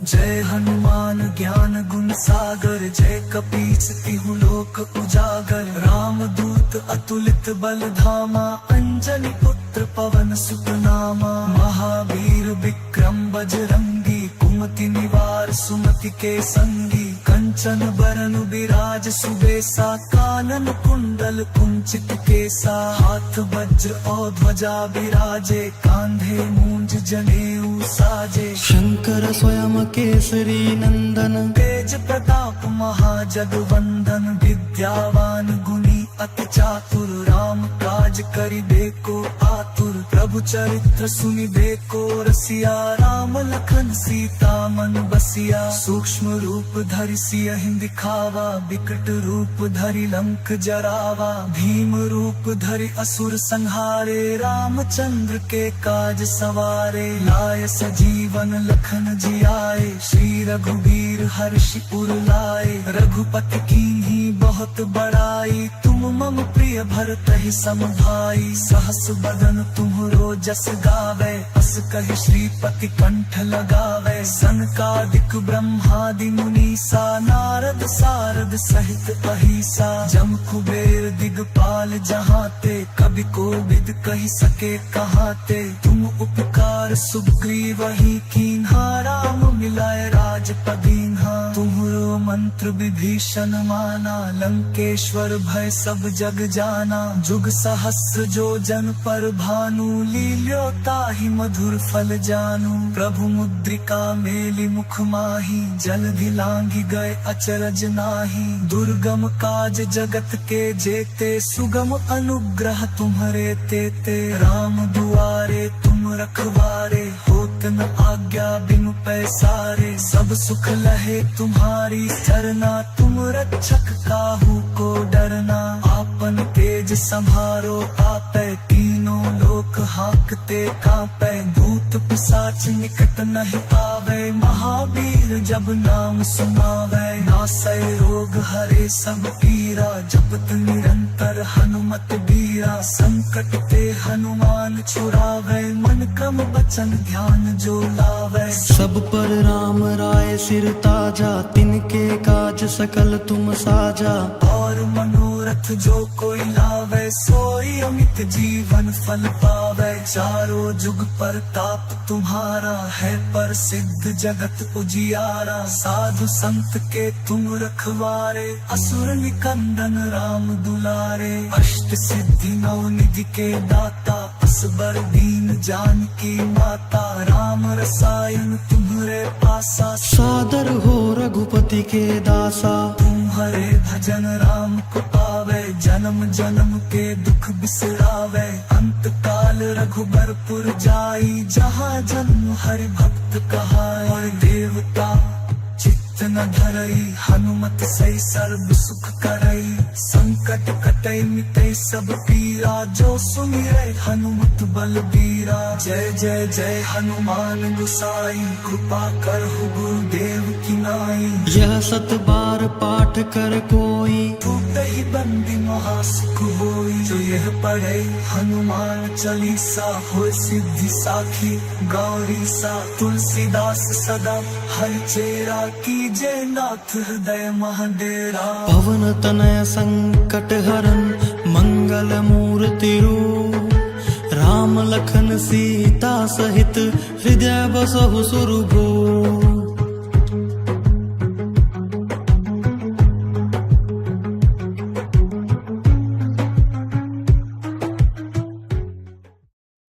जय हनुमान ज्ञान गुण सागर, जय कपीस तिहु लोक उजागर। राम दूत अतुलित बल धामा, अंजनी पुत्र पवन सुत नामा। महावीर विक्रम बजरंगी, कुमति निवार सुमति के संगी। कंचन बरन बिराज सुबेसा, कानन कुंडल कुंचित केसा। हाथ वज्र और ध्वजा बिराजे, कांधे मूंज जनेऊ साजे।
शंकर स्वयं केसरी नंदन,
तेज प्रताप महाजगवंदन। विद्यावान गुणी अति चातुर, राम काज करिबेको आतुर। प्रभु चरित्र सुनिबेको रसिया, राम लखन सीता मन बसिया। सूक्ष्म रूप धरि सियहि दिखावा, विकट रूप धरि लंक जरावा। भीम रूप धरि असुर संहारे, रामचंद्र के काज सवारे। लाय सजीवन लखन जियाए, श्री रघुवीर हर्षि उर लाए। रघुपति कीन्ही बहुत बड़ाई, तुम मम प्रिय भरतहि सम भाई। सहस बदन तुम्हरो जस गावे, अस कहि श्रीपति कंठ लगावे। सनकादिक ब्रह्मादि मुनीसा, नारद सारद सहित अहिसा। जम कुबेर दिगपाल जहाते, कवि कोविद कहि सके कहाते। तुम उपकार सुग्रीवहि कीन्हा, राम मिलाए राजपद दीन्हा। तुम्हरो मंत्र विभीषण माना, लंकेश्वर भय सब जग जाना। जुग सहस्र जो जन पर भानु, लील्यो ताहि मधुर फल जानू। प्रभु मुद्रिका मेलि मुख माहि, जलधि लांघि गए अचरज नाहि। दुर्गम काज जगत के जेते, सुगम अनुग्रह तुम्हरे तेते। राम दुआरे तुम रखवारे, होत न आज्ञा बिनु पैसारे। सब सुख लहे तुम्हारी सरना, तुम रक्षक काहू को डरना। आपन तेज संभारो आपै, तीनों लोक हांकते कांपै। भूत पिशाच निकट नहीं आवे, महावीर जब नाम सुनावे। नासै रोग हरे सब पीरा, जपत निरंतर हनुमत बीरा। संकट ते हनुमान छुड़ावे, मन क्रम बचन ध्यान जो लावे।
सब पर राम राय सिर ताजा, तिनके काज सकल तुम साजा।
और मनोरथ जो कोई लावे, सोई अमित जीवन फल पावे। चारों जुग परताप तुम्हारा है, प्रसिद्ध जगत उजियारा। साधु संत के तुम रखवारे, असुर निकंदन राम दुलारे। अष्ट सिद्धि नौ निधि के दाता, असबर दीन जानकी माता। राम रसायन तुम्हारे पासा,
सादर हो रघुपति के दासा।
तुम्हारे भजन राम को पावे, जन्म जन्म के दुख बिसरावे। अंत काल रघुबरपुर जाई, जहाँ जन्म हरि भक्त कहाए। देवता चित्त न धरई, हनुमत सही सर्व सुख करई। संकट कटई मिटई सब पीरा, जो सुमिरै हनुमत बलबीरा। जय जय जय हनुमान गोसाई, कृपा करहु गुरुदेव की नाई।
यह 7 बार पाठ कर कोई,
टूटहि बंदी महासुख होई। जो यह पढ़े हनुमान चालीसा, होय सिद्धि साखी गौरी सा। तुलसीदास सदा हरि चेरा, कीजे नाथ हृदय महाडेरा।
पवन तनय संकट हरन, मंगल मूर्ति रूप। राम लखन सीता सहित, हृदय बसहु सुरभूप।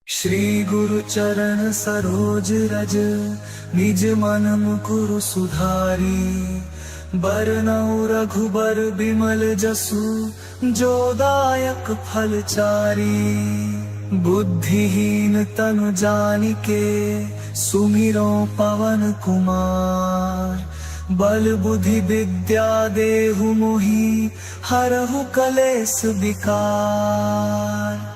श्री गुरु चरण सरोज रज, निज मन मुकुरु सुधारी। बरनउँ रघुबर बिमल जसु, जो दायक फल चारी। बुद्धिहीन तनु जानिके, सुमिरो पवन कुमार। बल बुद्धि विद्या देहु मोहि, हरहु कलेस विकार।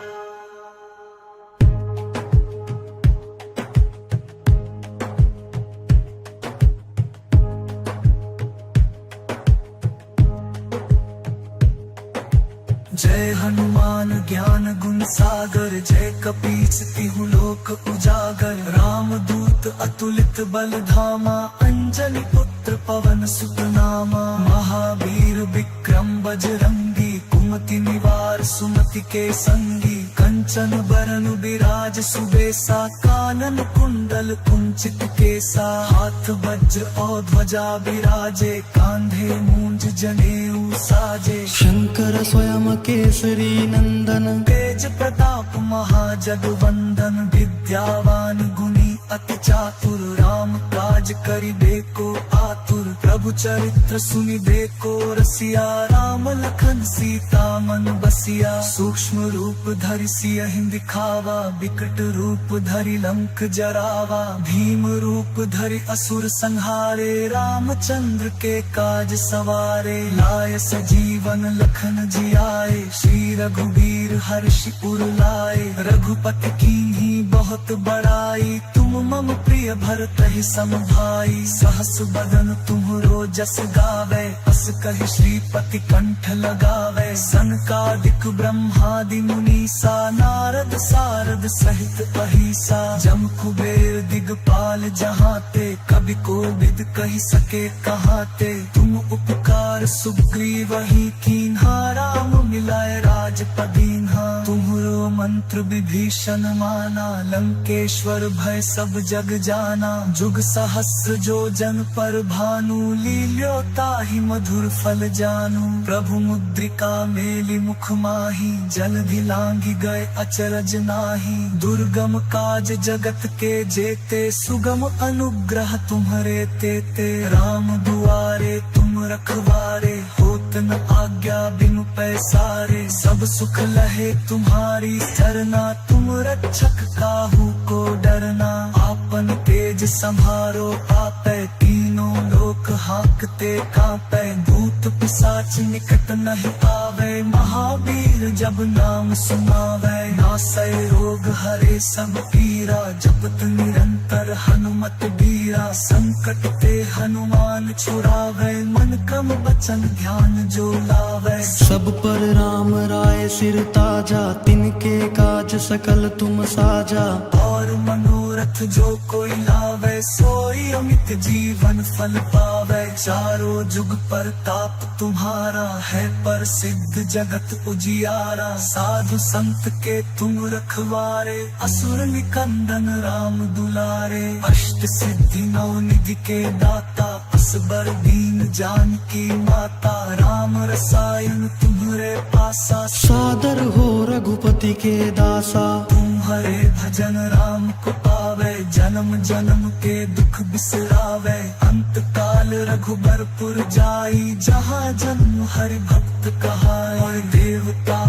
जय हनुमान ज्ञान गुण सागर, जय कपीस तिहु लोक उजागर। राम दूत अतुलित बल धामा, अंजनी पुत्र पवन सुत नामा। महावीर विक्रम बजरंगी, कुमति निवार सुमति के संगी। कंचन बरन विराज सुबेसा, कानन कुंडल कुंचित केसा। हाथ वज्र और ध्वजा विराजे, कांधे मूंज जनेऊ साजे।
शंकर स्वयं केसरी नंदन,
तेज प्रताप महाजगवंदन। विद्यावान गुणी अति चातुर, राम काज करिबेको आतुर। प्रभु चरित्र सुनिबेको रसिया, राम लखन सीता मन बसिया। सूक्ष्म रूप धरि सियहि दिखावा, बिकट रूप धरि लंक जरावा। भीम रूप धरि असुर संहारे, रामचंद्र के काज सवारे। लाय सजीवन लखन जियाए, श्री रघुवीर हर्षि उर लाए। रघुपति कीन्ही बहुत बड़ाई, तुम मम प्रिय भरतहि सम भाई। सहस बदन तुम्हरो जस गावे, अस कहि श्रीपति कंठ लगावे। सनकादिक ब्रह्मादि मुनीसा, नारद सारद सहित अहिसा। जम कुबेर दिगपाल जहाते, कवि कोविद कहि सके कहाते। तुम उपकार सुग्रीवहि कीन्हा, राम मिलाए राजपद दीन्हा। तुम्हरो मंत्र विभीषण माना, लंकेश्वर भय सब जग जाना। जुग सहस्र जो जन पर भानु, लील्यो ताहि मधुर फल जानू। प्रभु मुद्रिका मेलि मुख माहि, जलधि लांघि गए अचरज नाही। दुर्गम काज जगत के जेते, सुगम अनुग्रह तुम्हरे तेते। राम दुआरे तुम रखवारे, होत न आज्ञा बिनु पैसारे। सब सुख लहे तुम्हारी सरना, तुम रक्षक काहू को डरना। आपन तेज संहारो आपै, तीनों लोक हाकते कांपै। भूत पिशाच निकट नहीं आवे, महावीर जब नाम सुनावे। नासै रोग हरे सब पीरा, वीरा जपत निरंतर हनुमत बीरा संकट ते हनुमान छुड़ावे मन क्रम बचन ध्यान जो लावे
सब पर राम राय सिर ताजा तिनके काज सकल तुम साजा
और मनोरथ जो कोई लावे सोई अमित जीवन फल पावे चारों जुग प्रताप तुम्हारा है प्रसिद्ध जगत उजियारा साधु संत के तुम रखवारे असुर निकंदन राम दुलारे अष्ट सिद्धि नौ निधि के दाता असबर दीन जानकी माता राम रसायन तुम्हारे पासा
सादर हो रघुपति के दासा
तुम्हारे भजन राम को पावे जन्म जन्म के दुख बिसरावे अंत काल रघुबरपुर जाई जहाँ जन्म हरि भक्त कहाए देवता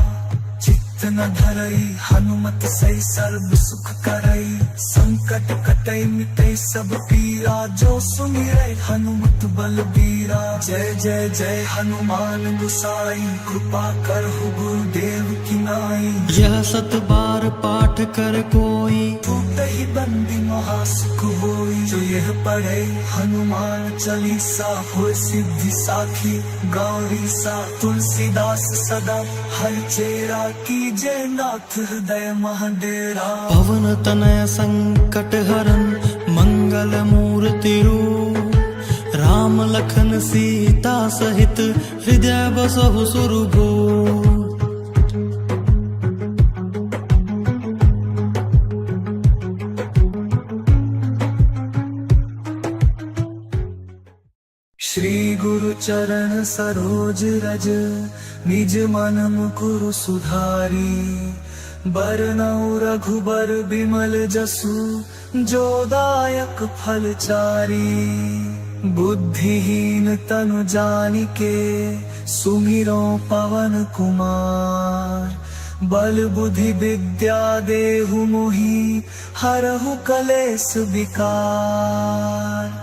चित्त न धरई हनुमत सही सर्व सुख करई संकट कटई मिटई सब पीरा जो सुमिरै हनुमत बलबीरा जय जय जय हनुमान गुसाई कृपा करहु गुरुदेव की नाई
यह 7 बार पाठ कर कोई
टूटहि बंदी महासुख होई जो यह पढ़े हनुमान चालीसा होय सिद्धि साखी गौरी सा तुलसीदास सदा हर चेरा की जय नाथ हृदय महाडेरा
पवन तनय संकट हरन मंगल मूर्ति रूप राम लखन सीता सहित हृदय बसहु सुरभूप
श्री गुरु चरण सरोज रज निज मन मुकुरु सुधारी बरनउँ रघुबर बिमल जसु जो दायक फल चारी बुद्धिहीन तनु जानिके सुमिरो पवन कुमार बल बुद्धि विद्या देहु मोहि हरहु कलेश विकार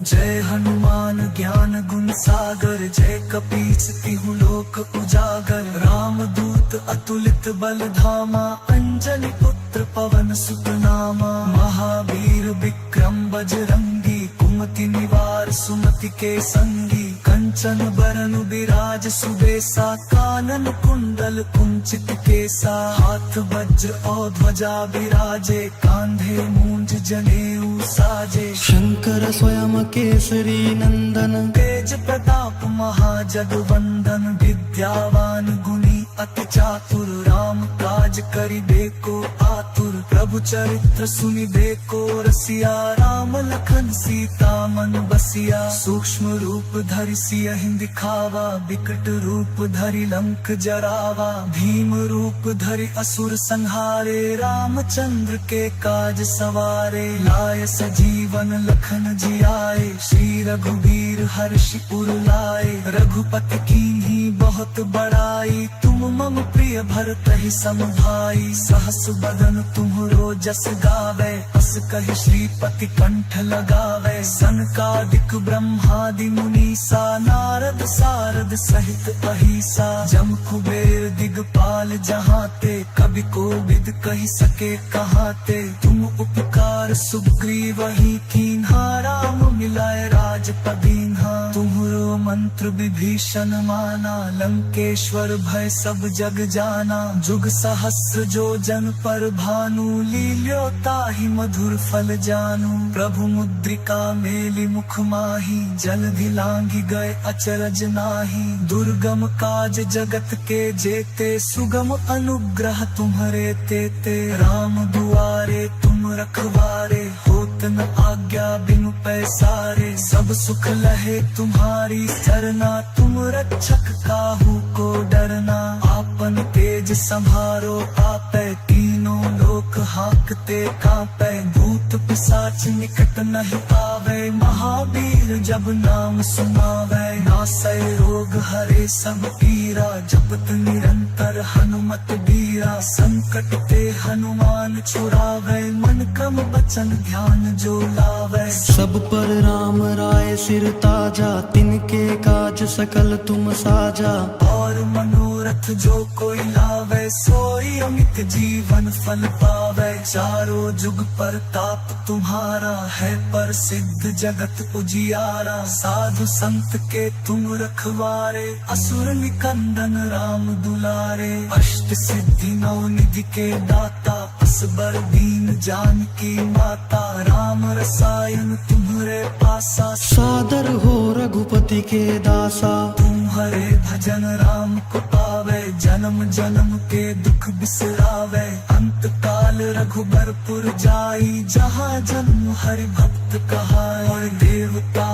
जय हनुमान ज्ञान गुण सागर जय कपीस तिहु लोक उजागर राम दूत अतुलित बल धामा अंजनी पुत्र पवन सुत नामा महावीर विक्रम बजरंगी कुमति निवार सुमति के संगी कंचन बरन बिराज सुबेसा कानन कुंडल कुंचित केसा हाथ वज्र और ध्वजा बिराजे कांधे मूंज जनेऊ साजे
शंकर स्वयं केसरी नंदन
तेज प्रताप महाजगवंदन विद्यावान गुणी अति चातुर राम काज करिबेको आतुर प्रभु चरित्र सुनिबेको रसिया राम लखन सीता मन बसिया सूक्ष्म रूप धरि सियहि दिखावा विकट रूप धरि लंक जरावा भीम रूप धरि असुर संहारे रामचंद्र के काज सवारे लाय सजीवन लखन जियाए श्री रघुवीर हर्षि उर लाए रघुपति कीन्ही बहुत बड़ाई तुम मम प्रिय भरतहि सम भाई सहस बदन तुम्हरो जस गावे अस कहि श्रीपति कंठ लगावे सनकादिक ब्रह्मादि मुनीसा नारद सारद सहित अहिसा जम कुबेर दिगपाल जहाते कवि कोविद कहि सके कहाते तुम उपकार सुग्रीवहि कीन्हा राम मिलाए राजपदीन्हा तुम्हरो मंत्र विभीषण माना लंकेश्वर भय सब जग जाना जुग सहस्र जो जन पर भानु लील्यो ताहि मधुर फल जानू प्रभु मुद्रिका मेलि मुख माही जलधि लांघि गए अचरज नाही दुर्गम काज जगत के जेते सुगम अनुग्रह तुम्हरे तेते राम दुआरे तुम रखवारे होत न आज्ञा बिनु पैसारे सब सुख लहे तुम्हारी सरना तुम रक्षक काहू को डरना आपन तेज संभारो आपै तीनों लोक हाकते कांपै भूत पिशाच निकट नहीं आवे महावीर जब नाम सुनावे नासै रोग हरे सब पीरा जपत निरंतर हनुमत बीरा संकट ते हनुमान छुड़ावे मन क्रम बचन ध्यान जो लावे
सब पर राम राय सिर ताजा तिनके काज सकल तुम साजा
और मनोरथ जो कोई लावे सोई अमित जीवन फल पावे चारों जुग प्रताप तुम्हारा है प्रसिद्ध जगत उजियारा साधु संत के तुम रखवारे असुर निकंदन राम दुलारे अष्ट सिद्धि नौ निधि के दाता असबर दीन जानकी माता राम रसायन तुम्हारे पासा
सादर हो रघुपति के दासा
तुम्हारे भजन राम को पावे जन्म जन्म के दुख बिसरावे अंत काल रघुबरपुर जाई जहाँ जन्म हरि भक्त कहाए देवता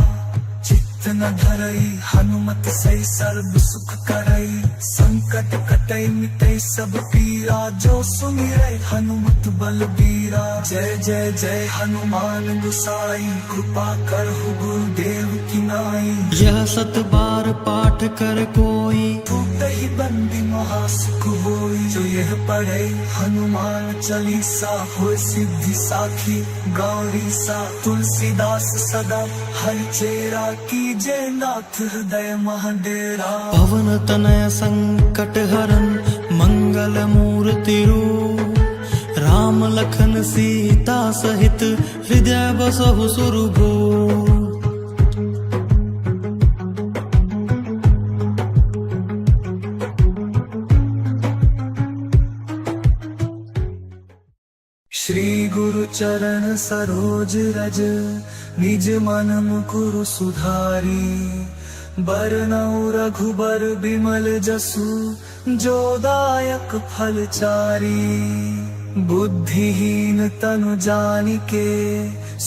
चित्त न धरई हनुमत सही सर्व सुख करई संकट कटई मिटई सब पीरा जो सुमिरै हनुमत बलबीरा जय जय जय हनुमान गुसाई कृपा करहु गुरुदेव की नाई
यह सत बार पाठ कर कोई
ही बंदी महासुख होई जो यह पढ़े हनुमान चालीसा हो सिद्धि साखी गौरी सा तुलसीदास सदा हरि चेरा की जय नाथ हृदय महाडेरा
पवन तनय संकट हरन मंगल मूर्ति रूप राम लखन सीता सहित हृदय बसहु सुरभूप
श्री गुरु चरण सरोज रज निज मन मुकुरु सुधारी बरनउँ रघुबर बिमल जसु जो दायक फल चारी बुद्धिहीन तनु जानिके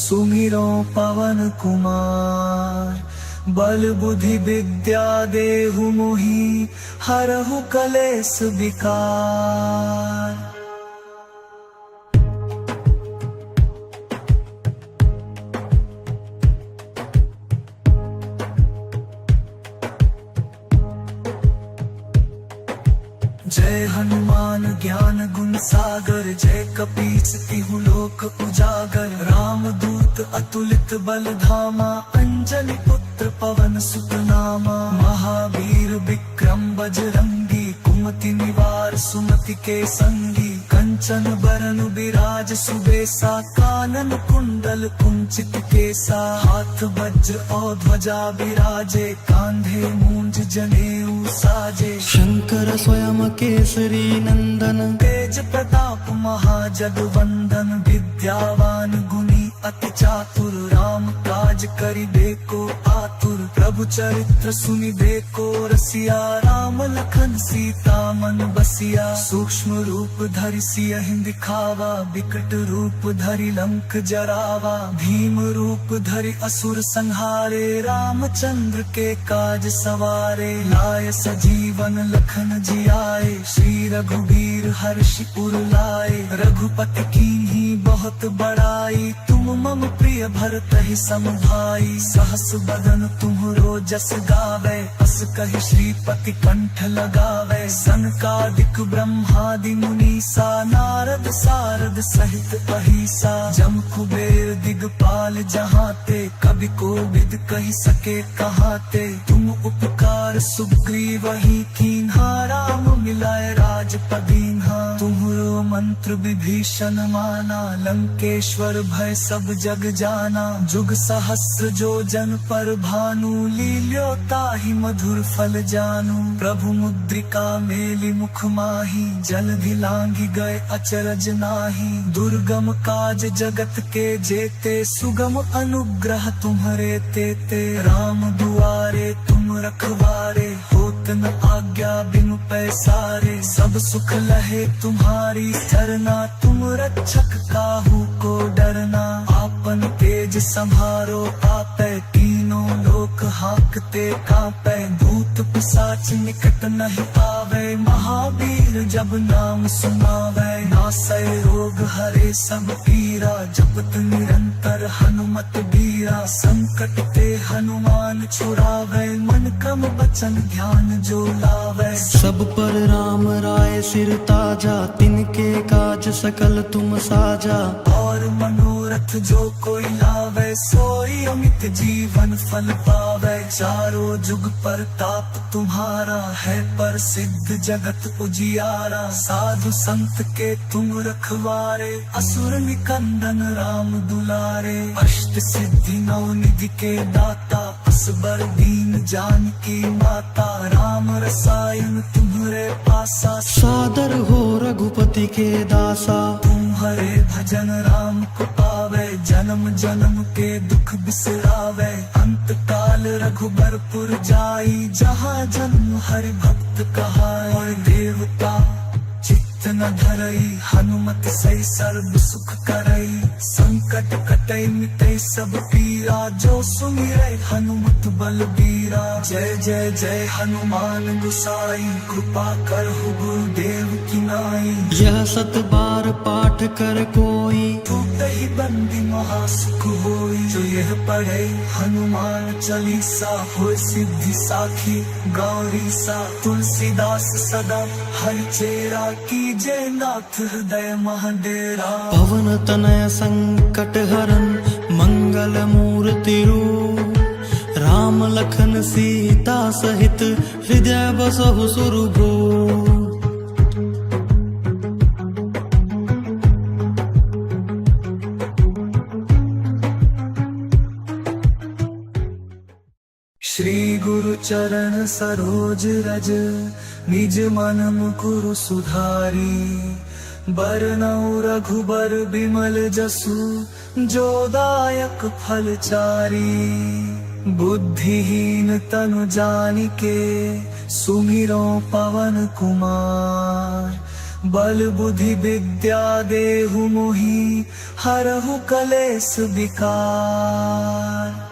सुमिरो पवन कुमार बल बुद्धि विद्या देहु मोहि हरहु कलेस विकार जय हनुमान ज्ञान गुण सागर जय कपीस तिहु लोक उजागर राम दूत अतुलित बल धामा अंजनी पुत्र पवन सुत नामा महावीर विक्रम बजरंगी कुमति निवार सुमति के संगी कंचन बरन बिराज सुबेसा कानन कुंडल कुंचित केसा हाथ वज्र और ध्वजा विराजे कांधे मूंज जनेऊ साजे
शंकर स्वयं केसरी नंदन
तेज प्रताप महाजगवंदन विद्यावान गुणी अति चातुर राम काज करिबेको आतुर प्रभु चरित्र सुनिबेको रसिया राम लखन सीता मन बसिया सूक्ष्म रूप धरि सियहि दिखावा विकट रूप धरि लंक जरावा भीम रूप धरि असुर संहारे रामचंद्र के काज सवारे लाय सजीवन लखन जियाए श्री रघुवीर हर्षि उर लाए रघुपति कीन्ही बहुत बड़ाई तुम मम प्रिय भरतहि सम भाई सहस बदन तुम्हरो जस गावे अस कहि श्रीपति कंठ लगावे सनकादिक ब्रह्मादि मुनीसा नारद सारद सहित अहिसा जम कुबेर दिगपाल जहाते कभी कोविद कहि सके कहाते तुम उपकार सुग्रीवहि कीन्हा राम मिलाए राजपदीन्हा तुम्हरो मंत्र विभीषण माना लंकेश्वर भय सब जग जाना जुग सहस्र जो जन पर भानु लील्यो ताहि मधुर फल जानू प्रभु मुद्रिका मेलि मुख माही जलधि लांघि गए अचरज नाही दुर्गम काज जगत के जेते सुगम अनुग्रह तुम्हरे तेते राम दुआरे तुम रखवारे होत न आज्ञा बिनु पैसारे सब सुख लहे तुम्हारी सरना तुम रक्षक काहू को डरना आपन तेज संभारो आपै तीनों लोक हाकते कांपै भूत पिशाच निकट नहीं पावे महावीर जब नाम सुनावे नासै रोग हरे सब पीरा जपत निरंतर हनुमत बीरा संकट ते हनुमान छुड़ावे मन क्रम बचन ध्यान जो लावे।
सब पर राम राय सिर ताजा, तिनके काज सकल तुम साजा।
और मनोरथ जो कोई लावे, सोई अमित जीवन फल पावे। चारों जुग पर ताप तुम्हारा है, पर सिद्ध जगत उजियारा। साधु संत के तुम रखवारे, असुर निकंदन राम दुलारे। अष्ट सिद्धि नौ निधि के दाता, असबर दीन जानकी माता। राम रसायन तुम्हारे पासा,
सादर हो रघुपति के दासा।
तुम्हारे भजन राम को पावे, जन्म जन्म के दुख बिसरावे। अंत काल रघुबरपुर जाई, जहाँ जन्म हरि भक्त कहाए। और देवता चित्त न धरई, हनुमत सही सर्व सुख करई। संकट कटई मिटई सब पीरा, जो सुमिरै हनुमत बलबीरा। जय जय जय हनुमान गुसाई, कृपा करहु गुरुदेव की नाई।
यह सत बार पाठ कर कोई,
टूटहि बंदी महासुख होई। जो यह पढ़े हनुमान चालीसा, होय सिद्धि साखी गौरी सा। तुलसीदास सदा हरिचेरा, कीजे नाथ हृदय महडेरा।
पवन तनय संकट हरन, मंगल मूर्ति रूप। राम लखन सीता सहित, हृदय बसहु सुरभूप।
श्री गुरु चरण सरोज रज, निज मन मुकुरु सुधारी। बरनउँ रघुबर बिमल जसु, जो दायक फल चारी। बुद्धिहीन तनु जानिके, सुमिरो पवन कुमार। बल बुद्धि विद्या देहु मोहि, हरहु कलेस विकार।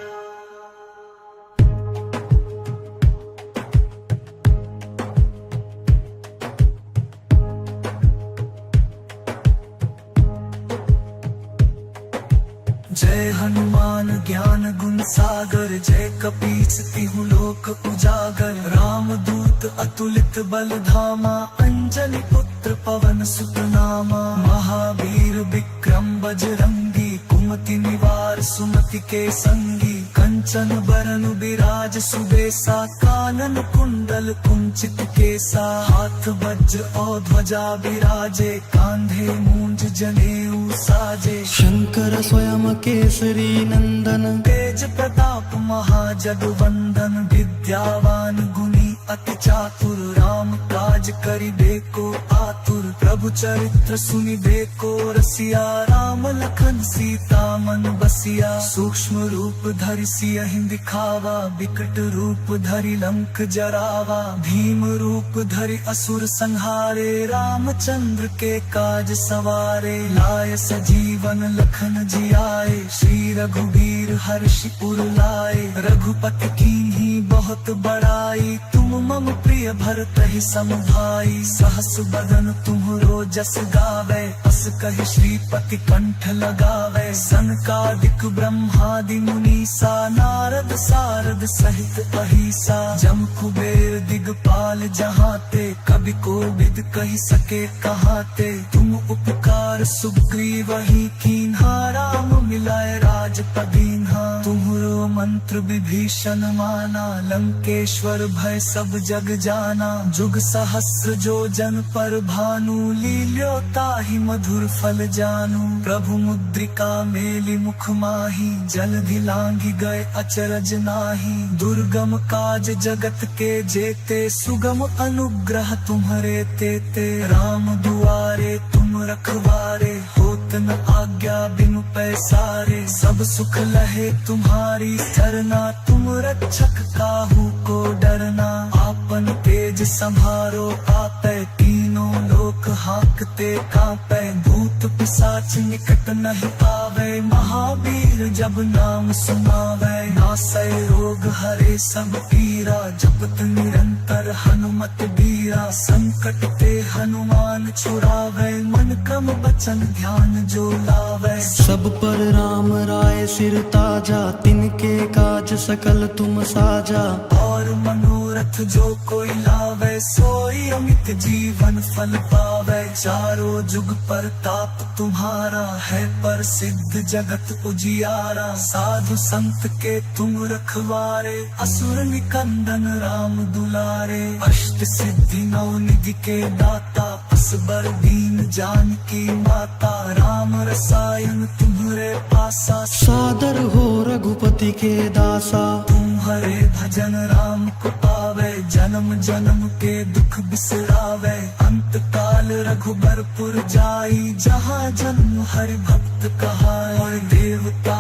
जय हनुमान ज्ञान गुण सागर, जय कपीस तिहु लोक उजागर। राम दूत अतुलित बल धामा, अंजनी पुत्र पवन सुत नामा। महावीर विक्रम बजरंगी, कुमति निवार सुमति के संगी। कंचन बरन बिराज सुबेसा, कानन कुंडल कुंचित केसा। हाथ वज्र और ध्वजा बिराजे, कांधे मूंज जनेऊ साजे।
शंकर स्वयं केसरी नंदन,
तेज प्रताप महाजगवंदन। विद्यावान गुणी अति चातुर, राम काज करिबेको आतुर। प्रभु चरित्र सुनिबेको रसिया, राम लखन सीता मन बसिया। सूक्ष्म रूप धरि सियहि दिखावा, विकट रूप धरि लंक जरावा। भीम रूप धरि असुर संहारे, रामचंद्र के काज सवारे। लाय सजीवन लखन जियाए, श्री रघुबीर हर्षि उर लाए। रघुपति कीन्ही बहुत बड़ाई, तुम मम प्रिय भरतहि सम भाई। सहस बदन तुम्हरो जस गावे, अस कहि श्रीपति कंठ लगावे। सनकादिक ब्रह्मादि मुनीसा, नारद सारद सहित अहिसा। जम कुबेर दिगपाल जहाते, कवि कोविद कहि सके कहाते। तुम उपकार सुग्रीवहि कीन्हा, राम मिलाए राजपद दीन्हा। तुम्हरो मंत्र विभीषण माना, लंकेश्वर भय सब जग जाना। जुग सहस्र जो जन पर भानु, लील्यो ताहि मधुर फल जानू। प्रभु मुद्रिका मेलि मुख माहि, जलधि लांघि गए अचरज नाही। दुर्गम काज जगत के जेते, सुगम अनुग्रह तुम्हरे तेते। राम दुआरे तुम रखवारे, होत न आज्ञा बिनु पैसारे। सब सुख लहे तुम्हारी सरना, तुम रक्षक काहू को डरना। आपन तेज संभारो आपै, तीनों लोक हांकते कांपै। भूत पिशाच निकट नहीं आवे, महावीर जब नाम सुनावे। नासै रोग हरे सब पीरा, जपत निरंतर हनुमत बीरा। संकट ते हनुमान छुड़ावे, मन क्रम बचन ध्यान जो लावे।
सब पर राम राय सिर ताजा, तिनके काज सकल तुम साजा।
और मनोरथ पथ जो कोई लावे, सोई अमित जीवन फल पावे। चारों जुग परताप तुम्हारा है, प्रसिद्ध जगत उजियारा। साधु संत के तुम रखवारे, असुर निकंदन राम दुलारे। अष्ट सिद्धि नौ निधि के दाता, असबर दीन जानकी माता। राम रसायन तुम्हारे पासा,
सादर हो रघुपति के दासा।
तुम्हारे भजन राम को पावे, जन्म जन्म के दुख बिसरावे। अंत काल रघुबरपुर जाई, जहाँ जन्म हरि भक्त कहाए। और देवता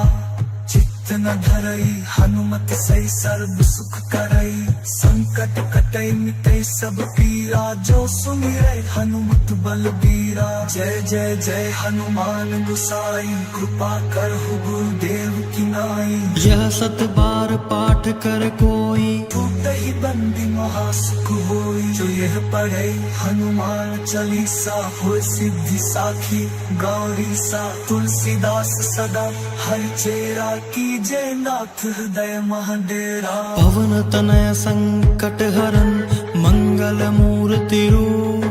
चित्त न धरई, हनुमत सही सर्व सुख करई। संकट कटई मिटई सब पीरा, जो सुमिरै हनुमत बलबीरा। जय जय जय हनुमान गोसाई, कृपा करहु गुरुदेव की नाई।
यह 7 बार पाठ कर कोई,
टूटहि बंदी महासुख होई। जो यह पढ़े हनुमान चालीसा, होय सिद्धि साखी गौरी सा। तुलसीदास सदा हरि चेरा, कीजे नाथ हृदय महडेरा।
पवन तनय संकट हरन, मंगल मूर्ति रूप।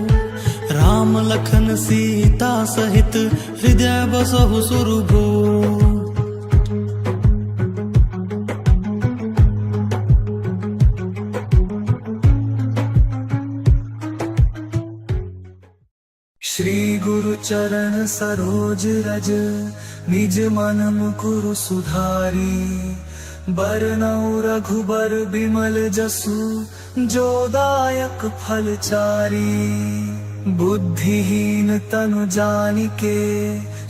राम लखन सीता सहित, हृदय बसहु सुरभूप।
श्री गुरु चरण सरोज रज, निज मन मुकुरु सुधारी। बरनउँ रघुबर बिमल जसु, जो दायक फल चारी। बुद्धिहीन तनु जानिके,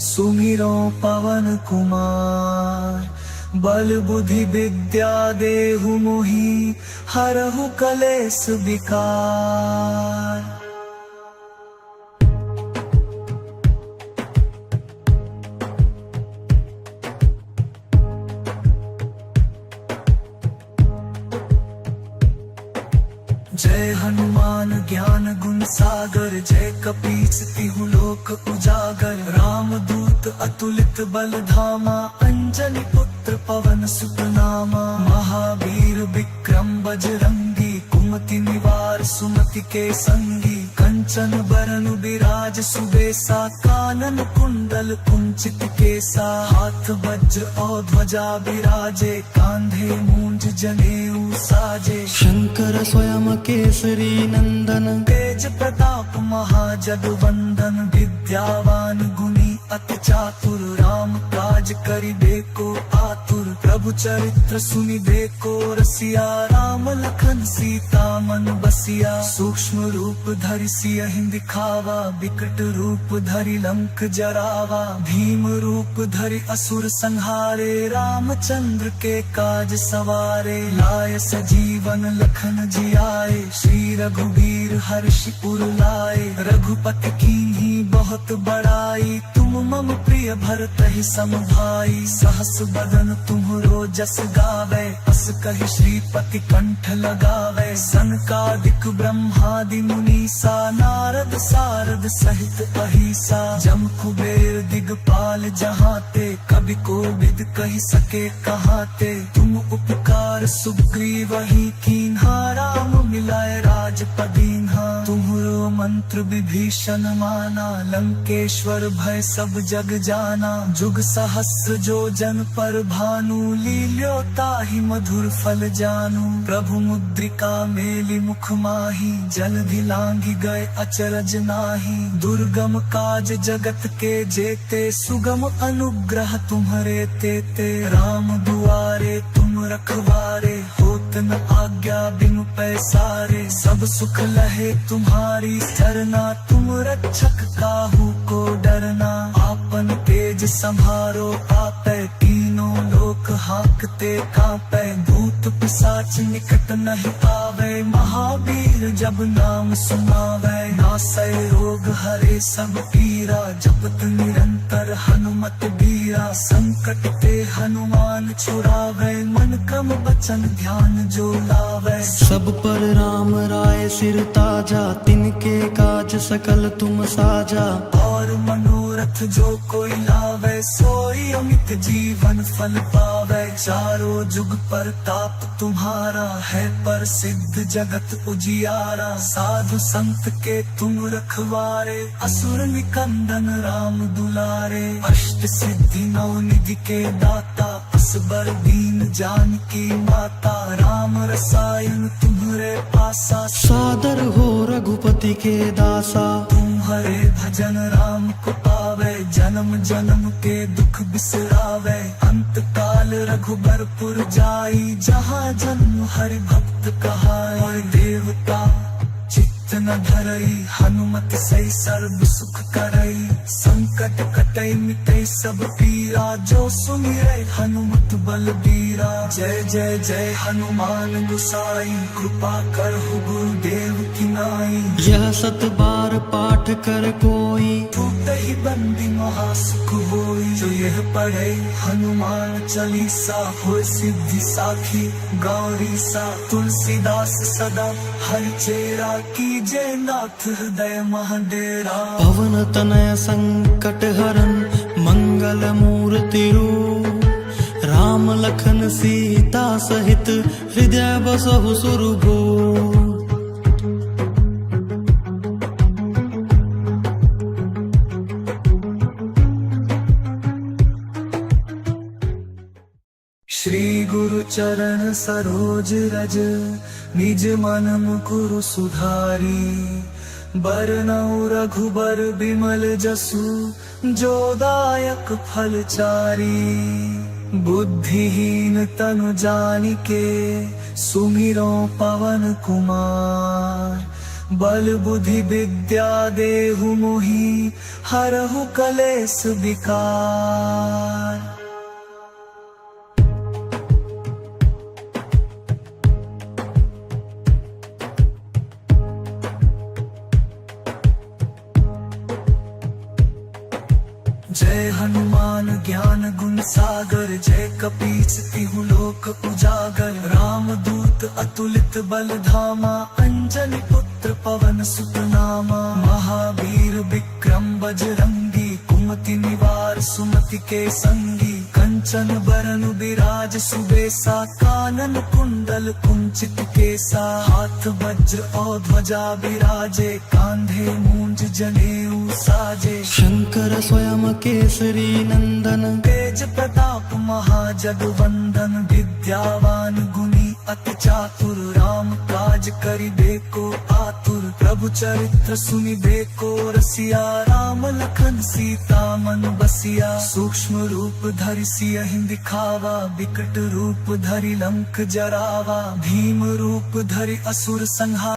सुमिरो पवन कुमार। बल बुद्धि विद्या देहु मोहि, हरहु कलेस विकार। जय हनुमान ज्ञान गुण सागर, जय कपीस तिहु लोक उजागर। राम दूत अतुलित बल धामा, अंजनी पुत्र पवन सुत नामा। महावीर विक्रम बजरंगी, कुमति निवार सुमति के संगी। कंचन बरन बिराज सुबेसा, कानन कुंडल कुंचित केसा। हाथ वज्र और ध्वजा बिराजे, कांधे मूंज जनेऊ साजे।
शंकर स्वयं केसरी नंदन,
तेज प्रताप महाजगवंदन। विद्यावान गुणी अति चातुर, राम काज करिबेको आतुर। प्रभु चरित्र सुनिबेको रसिया, राम लखन सीता मन बसिया। सूक्ष्म रूप धरि सियहि दिखावा, विकट रूप धरि लंक जरावा। भीम रूप धरि असुर संहारे, रामचंद्र के काज सवारे। लाय सजीवन लखन जियाए, श्री रघुवीर हर्षि उर लाए। रघुपति कीन्ही बहुत बड़ाई, तुम मम प्रिय भरतहि सम भाई। सहस बदन तुम्हरो जस गावे, अस कहि श्रीपति कंठ लगावे। सनकादिक ब्रह्मादि मुनीसा, नारद सारद सहित अहिसा। जम कुबेर दिगपाल जहाते, कवि कोविद कहि सके कहाते। तुम उपकार सुग्रीवहि कीन्हा, राम मिलाए राजपद दीन्हा। तुम्हरो मंत्र विभीषण माना, लंकेश्वर भय सब जग जाना। जुग सहस्र जो जन पर भानु, लील्यो ताहि मधुर फल जानू। प्रभु मुद्रिका मेलि मुख माहि, जलधि लांघि गए अचरज नाहि। दुर्गम काज जगत के जेते, सुगम अनुग्रह तुम्हरे तेते। राम दुआरे तुम रखवारे, होत न आज्ञा बिनु पैसारे। सब सुख लहे तुम्हारी सरना, तुम रक्षक काहू को डरना। आपन तेज संभारो आपै, तीनों लोक हाकते कांपै। भूत पिशाच निकट नहीं पावे, महावीर जब नाम सुनावे। नासै रोग हरे सब पीरा जपत निरंतर हनुमत बीरा संकट ते हनुमान छुड़ावे मन क्रम बचन ध्यान जो लावे
सब पर राम राय सिर ताजा तिनके काज सकल तुम साजा
और मनोरथ जो कोई लावे सोई अमित जीवन फल पावे चारों जुग पर ताप तुम्हारा है पर सिद्ध जगत उजियारा साधु संत के तुम रखवारे असुर निकंदन राम दुलारे अष्ट सिद्धि नौ निधि के दाता असबर दीन जानकी माता राम रसायन तुम्हारे पासा
सादर हो रघुपति के दासा
तुम्हारे भजन राम को पावे जन्म जन्म के दुख बिसरावे अंत काल रघुबरपुर जाई जहाँ जन्म हरि भक्त कहाए देवता चित्त न धरई हनुमत सही सर्व सुख करई संकट कटई मिटई सब पीरा जो सुमिरै हनुमत बलबीरा जय जय जय हनुमान गुसाई कृपा करहु गुरुदेव की नाई
यह सत बार पाठ कर कोई
टूटहि बंदी महासुख होई जो यह पढ़े हनुमान चालीसा हो सिद्धि साखी गौरी सा तुलसीदास सदा हर चेरा की जय नाथ हृदय महाडेरा
पवन तनय संकट हरन मंगल मूर्ति रूप राम लखन सीता सहित हृदय बसहु सुरभूप
श्री गुरु चरण सरोज रज निज मन मुकुरु सुधारी बरनउँ रघुबर बिमल जसु जो दायक फल चारी बुद्धिहीन तनु जानिके सुमिरो पवन कुमार बल बुद्धि विद्या देहु मोहि हरहु कलेस विकार जय हनुमान ज्ञान गुण सागर जय कपीस तिहु लोक उजागर राम दूत अतुलित बल धामा अंजनी पुत्र पवन सुत नामा महावीर विक्रम बजरंगी कुमति निवार सुमति के संगी कंचन बरन विराज सुबेसा कानन कुंडल कुंचित केसा हाथ वज्र और ध्वजा विराजे कांधे मूंज जनेऊ साजे
शंकर स्वयं केसरी नंदन
तेज प्रताप महाजगवंदन विद्यावान गुणी अति चातुर राम काज करिबेको आतुर प्रभु चरित्र सुनिबेको रसिया राम लखन सीता मन बसिया सूक्ष्म रूप धरि सियहि दिखावा विकट रूप धरि लंक जरावा भीम रूप धरि असुर संहार